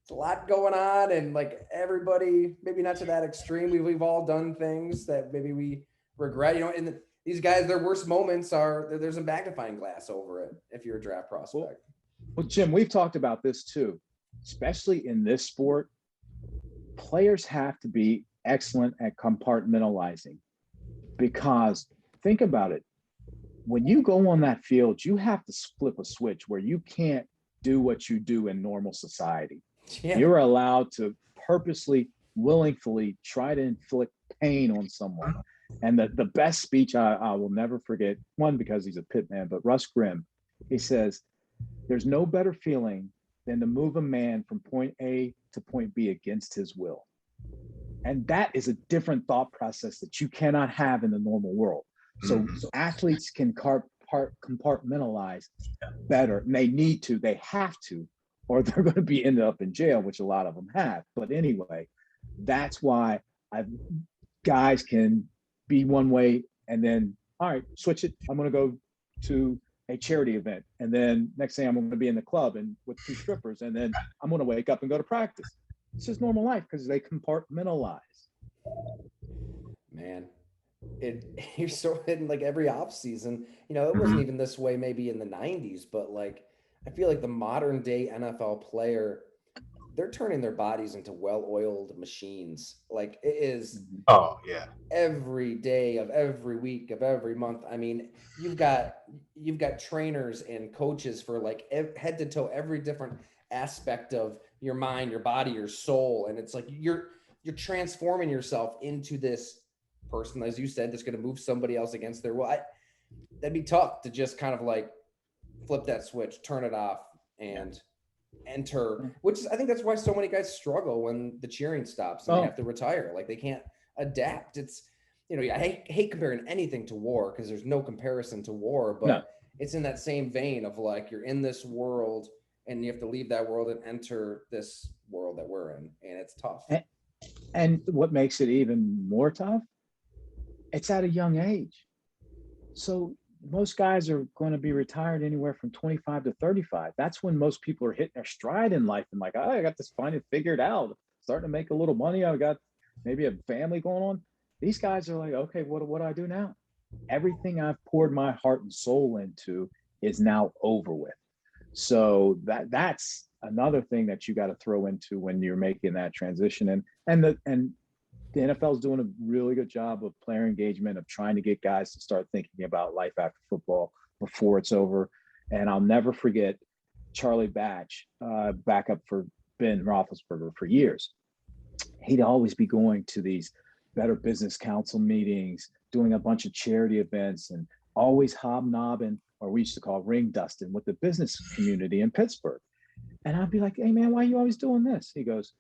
it's a lot going on, and like everybody, maybe not to that extreme. We've all done things that maybe we regret, and these guys, their worst moments there's a magnifying glass over it if you're a draft prospect. Well, Jim, we've talked about this too, especially in this sport. Players have to be excellent at compartmentalizing, because think about it. When you go on that field, you have to flip a switch where you can't do what you do in normal society. Yeah. You're allowed to purposely, willingly try to inflict pain on someone. And the best speech I will never forget, one, because he's a pit man, but Russ Grimm, he says, there's no better feeling than to move a man from point A to point B against his will. And that is a different thought process that you cannot have in the normal world. So athletes can compartmentalize better. And they need to, they have to, or they're going to be ended up in jail, which a lot of them have. But anyway, that's why guys can be one way and then, all right, switch it. I'm going to go to a charity event, and then next thing I'm going to be in the club and with two strippers, and then I'm going to wake up and go to practice. It's just normal life because they compartmentalize. Man, you're so in like every off season. You know, it wasn't even this way maybe in the 90s, but like I feel like the modern day NFL player, they're turning their bodies into well-oiled machines. Like it is Mhm. Oh yeah. every day of every week of every month. I mean, you've got trainers and coaches for like head to toe every different aspect of your mind, your body, your soul, and it's like you're transforming yourself into this person, as you said, that's going to move somebody else against their will. That'd be tough to just kind of like flip that switch, turn it off, and enter. Which is, I think that's why so many guys struggle when the cheering stops and they Oh, have to retire. Like they can't adapt. It's I hate comparing anything to war because there's no comparison to war, no. but it's in that same vein of like you're in this world and you have to leave that world and enter this world that we're in, and it's tough. And what makes it even more tough, it's at a young age. So most guys are going to be retired anywhere from 25 to 35. That's when most people are hitting their stride in life and like, oh, I got this finally figured out, starting to make a little money. I got maybe a family going on. These guys are like, okay, what do I do now? Everything I've poured my heart and soul into is now over with. So that's another thing that you got to throw into when you're making that transition. And the NFL is doing a really good job of player engagement, of trying to get guys to start thinking about life after football before it's over. And I'll never forget Charlie Batch, backup for Ben Roethlisberger for years. He'd always be going to these Better Business Council meetings, doing a bunch of charity events, and always hobnobbing, or we used to call ring dusting, with the business community in Pittsburgh. And I'd be like, hey, man, why are you always doing this? He goes,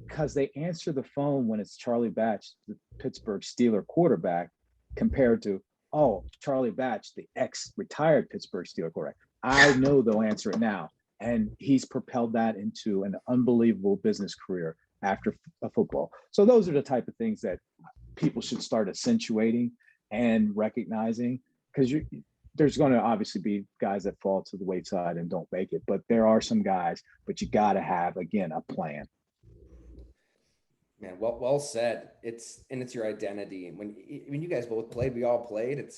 because they answer the phone when it's Charlie Batch, the Pittsburgh Steeler quarterback, compared to, oh, Charlie Batch, the ex-retired Pittsburgh Steeler quarterback. I know they'll answer it now. And he's propelled that into an unbelievable business career after football. So those are the type of things that people should start accentuating and recognizing, because there's going to obviously be guys that fall to the wayside and don't make it, but there are some guys, but you got to have, again, a plan. Man, well said. It's your identity. And when you guys both played, we all played.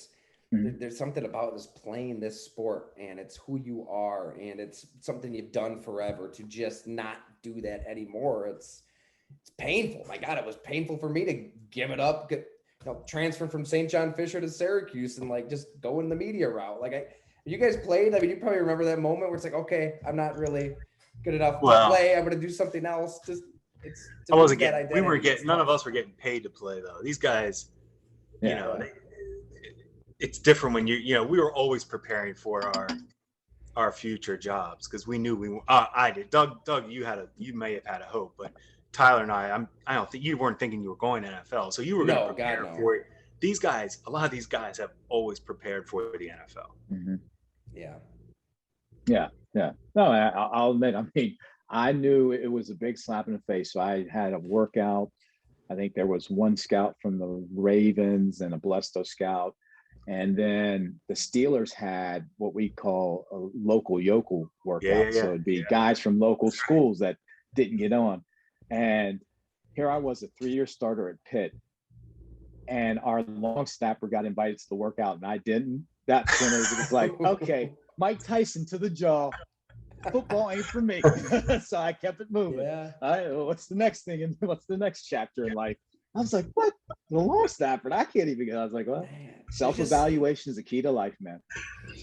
There's something about this playing this sport, and it's who you are, and it's something you've done forever. To just not do that anymore, it's painful. My God, it was painful for me to give it up, transfer from St. John Fisher to Syracuse, and like just go in the media route. You guys played. I mean, you probably remember that moment where it's like, okay, I'm not really good enough to play. I'm going to do something else. I wasn't getting. We were getting. None of us were getting paid to play though. These guys, it's different when we were always preparing for our future jobs because we knew I did. Doug, you may have had a hope, but Tyler and I don't think you weren't thinking you were going to NFL, so you were going to prepare for it. These guys, a lot of these guys have always prepared for the NFL. Mm-hmm. Yeah. No, I'll admit. I mean, I knew it was a big slap in the face. So I had a workout. I think there was one scout from the Ravens and a Blesto scout. And then the Steelers had what we call a local yokel workout. So it'd be guys from local schools that didn't get on. And here I was, a 3-year starter at Pitt. And our long snapper got invited to the workout and I didn't. That's when it was like, okay, Mike Tyson to the jaw. Football ain't for me. So I kept it moving. Yeah. What's the next thing and what's the next chapter in life? I was like, what? The long snapper? I can't even get. I was like, well, self-evaluation is the key to life, man.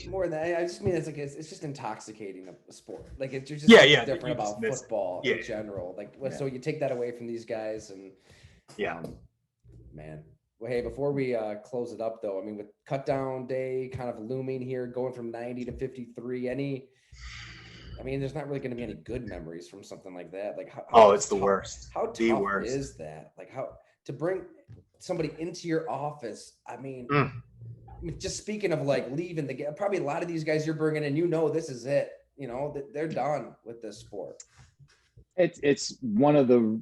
More than that, I just mean it's just intoxicating a sport. Like it's just different about football in general. So you take that away from these guys and man. Well, hey, before we close it up though, I mean, with cut down day kind of looming here, going from 90 to 53, there's not really going to be any good memories from something like that. Like, it's the worst. How tough is that? Like, how to bring somebody into your office? I mean, just speaking of like leaving probably a lot of these guys you're bringing in, this is it. They're done with this sport. It's one of the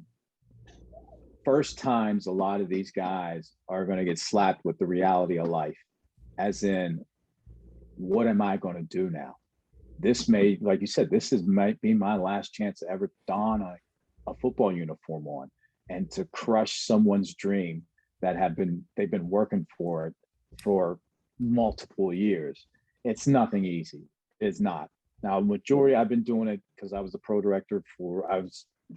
first times a lot of these guys are going to get slapped with the reality of life, as in, what am I going to do now? This may, like you said, might be my last chance to ever don a football uniform on and to crush someone's dream that they've been working for it for multiple years. It's nothing easy. It's not. Now, majority, I've been doing it because I was the pro director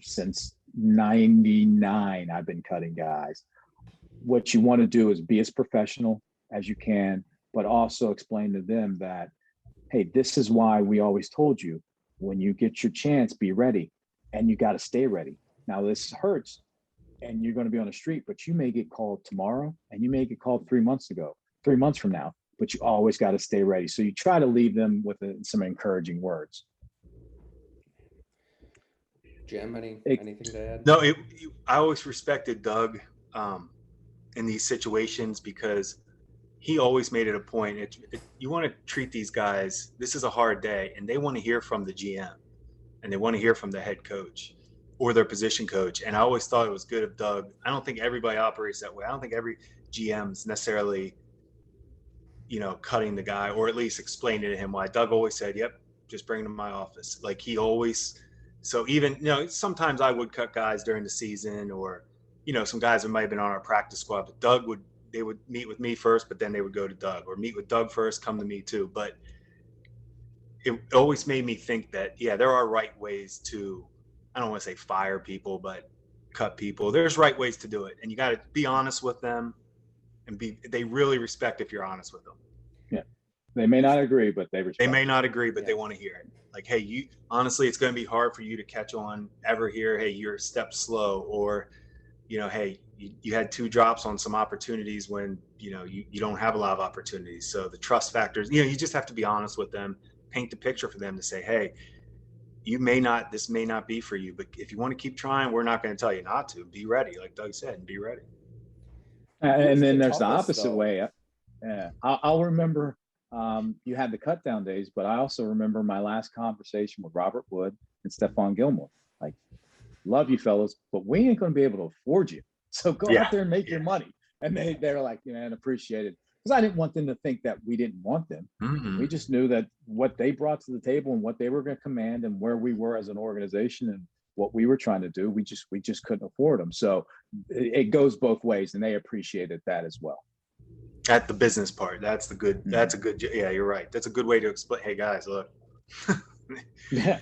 since 99, I've been cutting guys. What you want to do is be as professional as you can, but also explain to them that, hey, this is why we always told you, when you get your chance, be ready, and you got to stay ready. Now, this hurts, and you're going to be on the street, but you may get called tomorrow, and you may get called 3 months from now, but you always got to stay ready. So you try to leave them with some encouraging words. Jim, anything to add? No, I always respected Doug in these situations because he always made it a point. You want to treat these guys, this is a hard day, and they want to hear from the GM, and they want to hear from the head coach or their position coach. And I always thought it was good of Doug. I don't think everybody operates that way. I don't think every GM's necessarily, cutting the guy, or at least explaining to him why. Doug always said, yep, just bring him to my office. Like he always, so even, sometimes I would cut guys during the season, or, some guys that might have been on our practice squad, but they would meet with me first, but then they would go to Doug, or meet with Doug first, come to me too. But it always made me think that, yeah, there are right ways to, I don't want to say fire people, but cut people. There's right ways to do it. And you got to be honest with them, and they really respect if you're honest with them. Yeah. They may not agree, but they respect. They may not agree, but they want to hear it. Like, hey, honestly, it's going to be hard for you to catch on ever here. Hey, you're a step slow, or, hey, you had 2 drops on some opportunities when, you don't have a lot of opportunities. So the trust factors, you just have to be honest with them, paint the picture for them to say, hey, this may not be for you, but if you want to keep trying, we're not going to tell you not to. Be ready, like Doug said, and be ready. And then there's the opposite way. Yeah, I'll remember you had the cut down days, but I also remember my last conversation with Robert Wood and Stephon Gilmore. Like, love you fellas, but we ain't going to be able to afford you. So go out there and make your money. And they're like, and appreciate it. Because I didn't want them to think that we didn't want them. Mm-hmm. We just knew that what they brought to the table and what they were going to command and where we were as an organization and what we were trying to do, we just couldn't afford them. So it goes both ways, and they appreciated that as well. At the business part, that's a good, yeah, you're right. That's a good way to explain, hey guys, look. Yeah.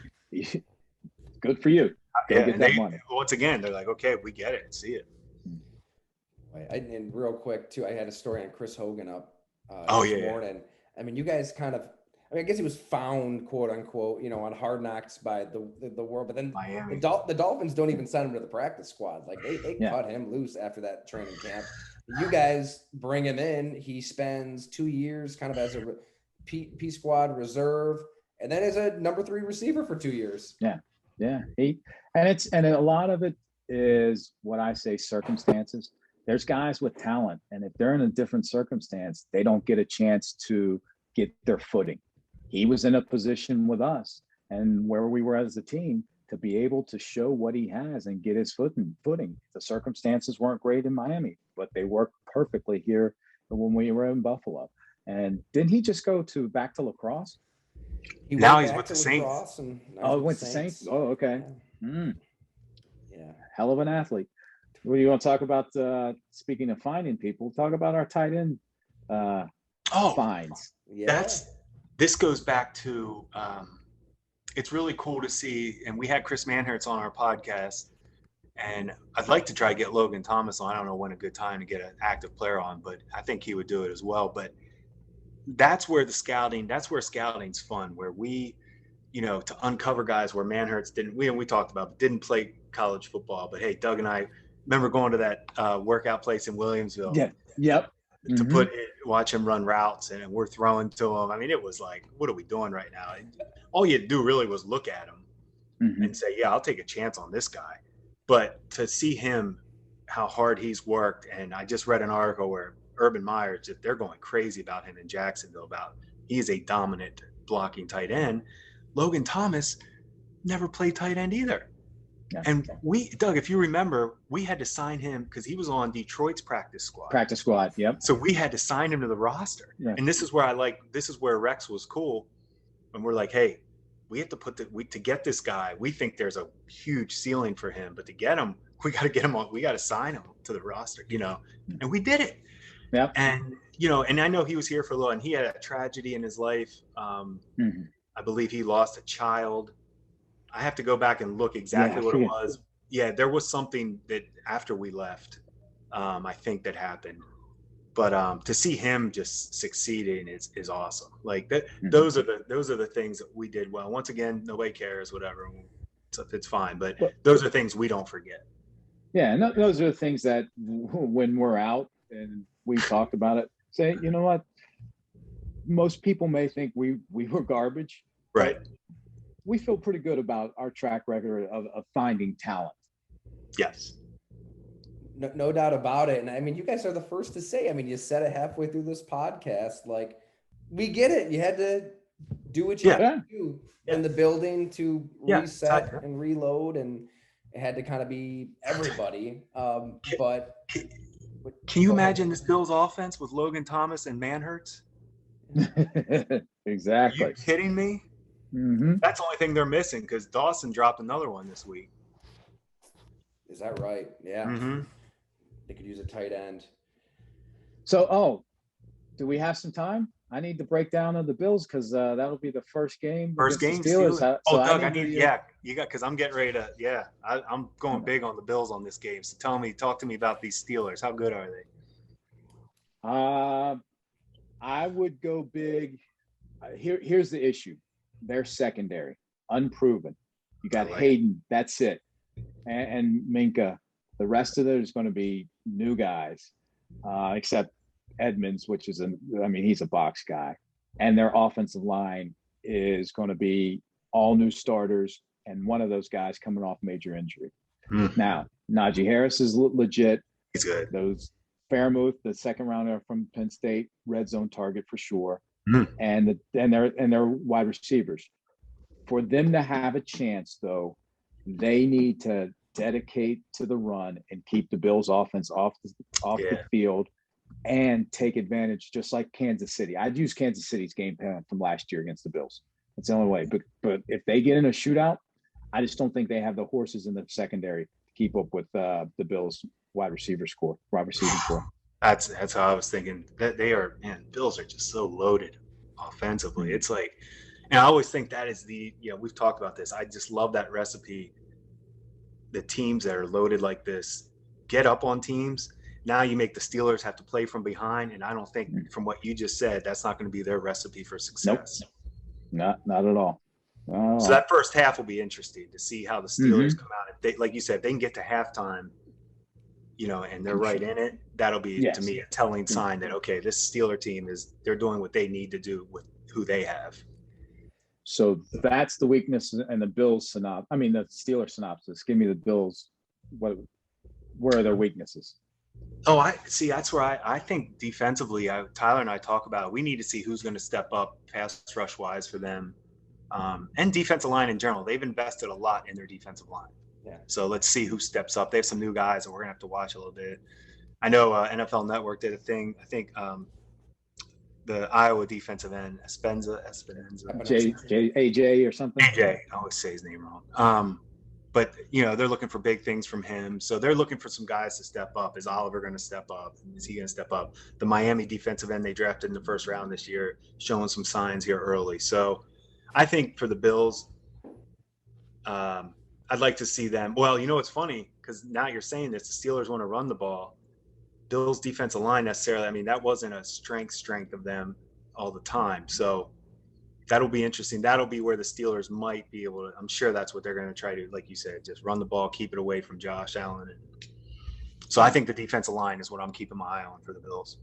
Good for you. Go get that money. Once again, they're like, okay, we get it. See it. And real quick too, I had a story on Chris Hogan up this morning. I mean, you guys I guess he was found, quote unquote, on Hard Knocks by the world, but then Miami. the Dolphins don't even send him to the practice squad. Like they cut him loose after that training camp. You guys bring him in. He spends 2 years kind of as a P squad reserve, and then as a number 3 receiver for 2 years. Yeah. And a lot of it is what I say circumstances. There's guys with talent, and if they're in a different circumstance, they don't get a chance to get their footing. He was in a position with us and where we were as a team to be able to show what he has and get his footing. The circumstances weren't great in Miami, but they worked perfectly here when we were in Buffalo. And didn't he just go back to lacrosse? Now he's with the Saints. Went to Saints. Oh, okay. Yeah. Hell of an athlete. What do you want to talk about? Speaking of finding people, talk about our tight end finds. Yeah. This goes back to it's really cool to see, and we had Chris Manhertz on our podcast, and I'd like to try to get Logan Thomas on. I don't know when a good time to get an active player on, but I think he would do it as well. But that's where scouting's fun, where we, to uncover guys where Manhertz we talked about, didn't play college football, but hey, Doug and I remember going to that workout place in Williamsville. Yeah. Yep. To watch him run routes, and we're throwing to him. I mean, it was like, what are we doing right now? All you had to do really was look at him and say, yeah, I'll take a chance on this guy. But to see him, how hard he's worked, and I just read an article where Urban Meyer, they're going crazy about him in Jacksonville, about he is a dominant blocking tight end. Logan Thomas never played tight end either. Yeah. And Doug, if you remember, we had to sign him because he was on Detroit's practice squad. Yep. So we had to sign him to the roster. Yeah. And this is where Rex was cool. And we're like, hey, we have to to get this guy. We think there's a huge ceiling for him, but to get him, we got to get him on. We got to sign him to the roster, and we did it. Yeah. And, and I know he was here for a little, and he had a tragedy in his life. I believe he lost a child. I have to go back and look exactly what it was. Yeah, there was something that after we left, I think that happened. But to see him just succeeding is awesome. Like that, those are the things that we did well. Once again, nobody cares, whatever. It's fine, but those are things we don't forget. Yeah, and those are the things that when we're out and we talked about it, say, you know what? Most people may think we were garbage. Right. We feel pretty good about our track record of finding talent. Yes. No doubt about it. And I mean, you guys are the first to say, I mean, you said it halfway through this podcast, like, we get it. You had to do what you had to do in the building to reset and reload, and it had to kind of be everybody. But can you imagine this Bills offense with Logan Thomas and Manhertz? Exactly. Are you kidding me? Mm-hmm. That's the only thing they're missing, because Dawson dropped another one this week. Is that right? Yeah. Mm-hmm. They could use a tight end. So, do we have some time? I need the breakdown of the Bills, because that'll be the first game. First game, Steelers. Doug, you got, because I'm getting ready to, I'm going big on the Bills on this game. So talk to me about these Steelers. How good are they? I would go big. Here's the issue. They're secondary, unproven. You got Hayden, that's it. And Minka. The rest of it is going to be new guys, except Edmonds, which is he's a box guy. And their offensive line is going to be all new starters, and one of those guys coming off major injury. Now, Najee Harris is legit. He's good. Those Fairmouth, the second rounder from Penn State, red zone target for sure. And their wide receivers. For them to have a chance, though, they need to dedicate to the run and keep the Bills offense off the field and take advantage, just like Kansas City. I'd use Kansas City's game plan from last year against the Bills. That's the only way. But if they get in a shootout, I just don't think they have the horses in the secondary to keep up with the Bills wide receiving core. That's how I was thinking. That Bills are just so loaded offensively. It's like, and I always think that is we've talked about this. I just love that recipe. The teams that are loaded like this get up on teams. Now you make the Steelers have to play from behind, and I don't think, from what you just said, that's not going to be their recipe for success. Nope. Not at all. So that first half will be interesting to see how the Steelers come out. If they, like you said, they can get to halftime, and they're right in it. That'll be to me a telling sign that, okay, this Steeler team they're doing what they need to do with who they have. So that's the weakness, and the Bills the Steelers synopsis. Give me the Bills. Where are their weaknesses? Oh, I see. That's where I think defensively, Tyler and I talk about it. We need to see who's going to step up pass rush wise for them, and defensive line in general. They've invested a lot in their defensive line. Yeah. So let's see who steps up. They have some new guys that we're gonna have to watch a little bit. I know NFL Network did a thing. I think the Iowa defensive end, Espenza, AJ or something. AJ, I always say his name wrong. But they're looking for big things from him. So they're looking for some guys to step up. Is Oliver going to step up? Is he going to step up? The Miami defensive end they drafted in the first round this year, showing some signs here early. So I think for the Bills, I'd like to see them. Well, it's funny, because now you're saying this, the Steelers want to run the ball. Bills defensive line necessarily, that wasn't a strength of them all the time. So that'll be interesting. That'll be where the Steelers might be able to, I'm sure that's what they're going to try to, like you said, just run the ball, keep it away from Josh Allen. So I think the defensive line is what I'm keeping my eye on for the Bills.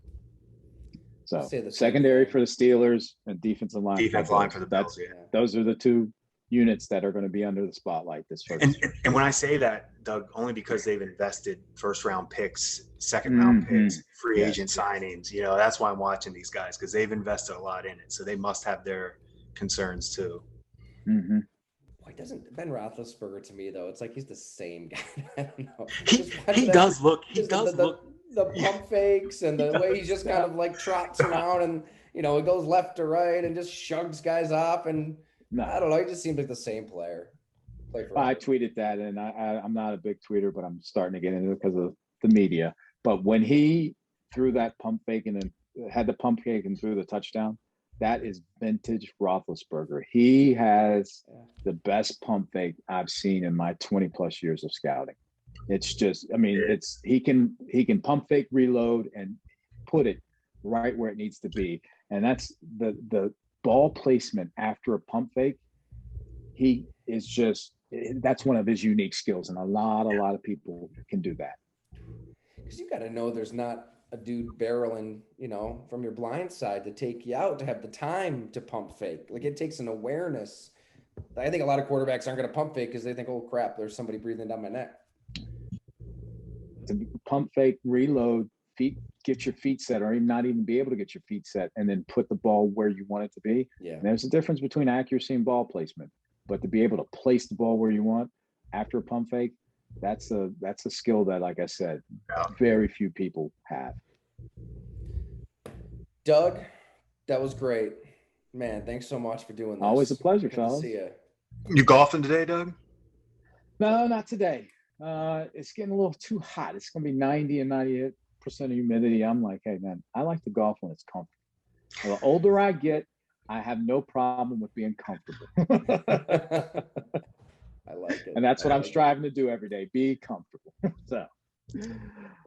So secondary for the Steelers and defensive line. Defensive line for the Bills, Those are the two units that are going to be under the spotlight this first. And when I say that, Doug, only because they've invested first-round picks, second-round picks, free agent signings. That's why I'm watching these guys, because they've invested a lot in it. So they must have their concerns too. Mm-hmm. Why doesn't Ben Roethlisberger, to me though, it's like he's the same guy. I don't know. He does look. The pump fakes and the way he just kind of like trots around and he goes left to right and just shugs guys off, and No. I don't know. He just seems like the same player. Play for I tweeted that, and I'm not a big tweeter, but I'm starting to get into it because of the media. But when he threw that pump fake and then had the pump fake and threw the touchdown, that is vintage Roethlisberger. He has the best pump fake I've seen in my 20 plus years of scouting. It's just, I mean, it's he can pump fake, reload, and put it right where it needs to be. And that's the ball placement after a pump fake. He is just, that's one of his unique skills, and a lot of people can do that. Because you got to know there's not a dude barreling, you know, from your blind side to take you out, to have the time to pump fake. Like, it takes an awareness. I think a lot of quarterbacks aren't going to pump fake because they think, oh crap, there's somebody breathing down my neck. To pump fake, reload, feet, get your feet set, or not even be able to get your feet set, and then put the ball where you want it to be. Yeah. And there's a difference between accuracy and ball placement. But to be able to place the ball where you want after a pump fake, that's a skill that, like I said, very few people have. Doug, that was great. Man, thanks so much for doing this. Always a pleasure, Good to fellas. see you. You golfing today, Doug? No, not today. It's getting a little too hot. It's going to be 90 and 98% humidity. I'm like, hey, man, I like to golf when it's comfortable. The older I get, I have no problem with being comfortable. I like it. And that's what I'm striving to do every day, be comfortable. So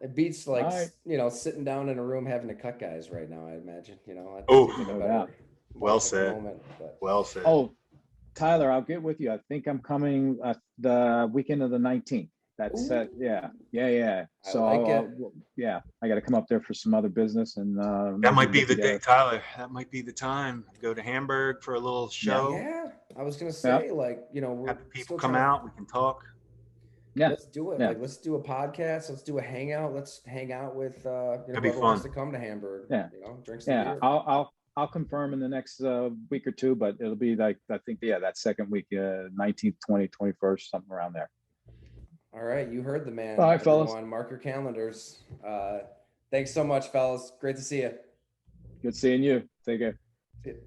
it beats like, right. you know, sitting down in a room having to cut guys right now, I imagine, you know. No doubt. Well said. Well said. Oh, Tyler, I'll get with you. I think I'm coming the weekend of the 19th. That's yeah. So I like it. Yeah, I got to come up there for some other business, and that might be the day, Tyler. That might be the time. Go to Hamburg for a little show. Yeah. I was gonna say, like, you know, we're have people come out. We can talk. Yeah, let's do it. Yeah. Like, let's do a podcast. Let's do a hangout. Let's hang out with you know, That'd be whoever fun. wants to come to Hamburg. Yeah. You know, drink some Yeah, beer. I'll confirm in the next week or two, but it'll be like, I think, that second week, 19th, 20th, 21st, something around there. All right, you heard the man. All right, fellas. Mark your calendars. Thanks so much, fellas. Great to see you. Good seeing you. Take care. See you.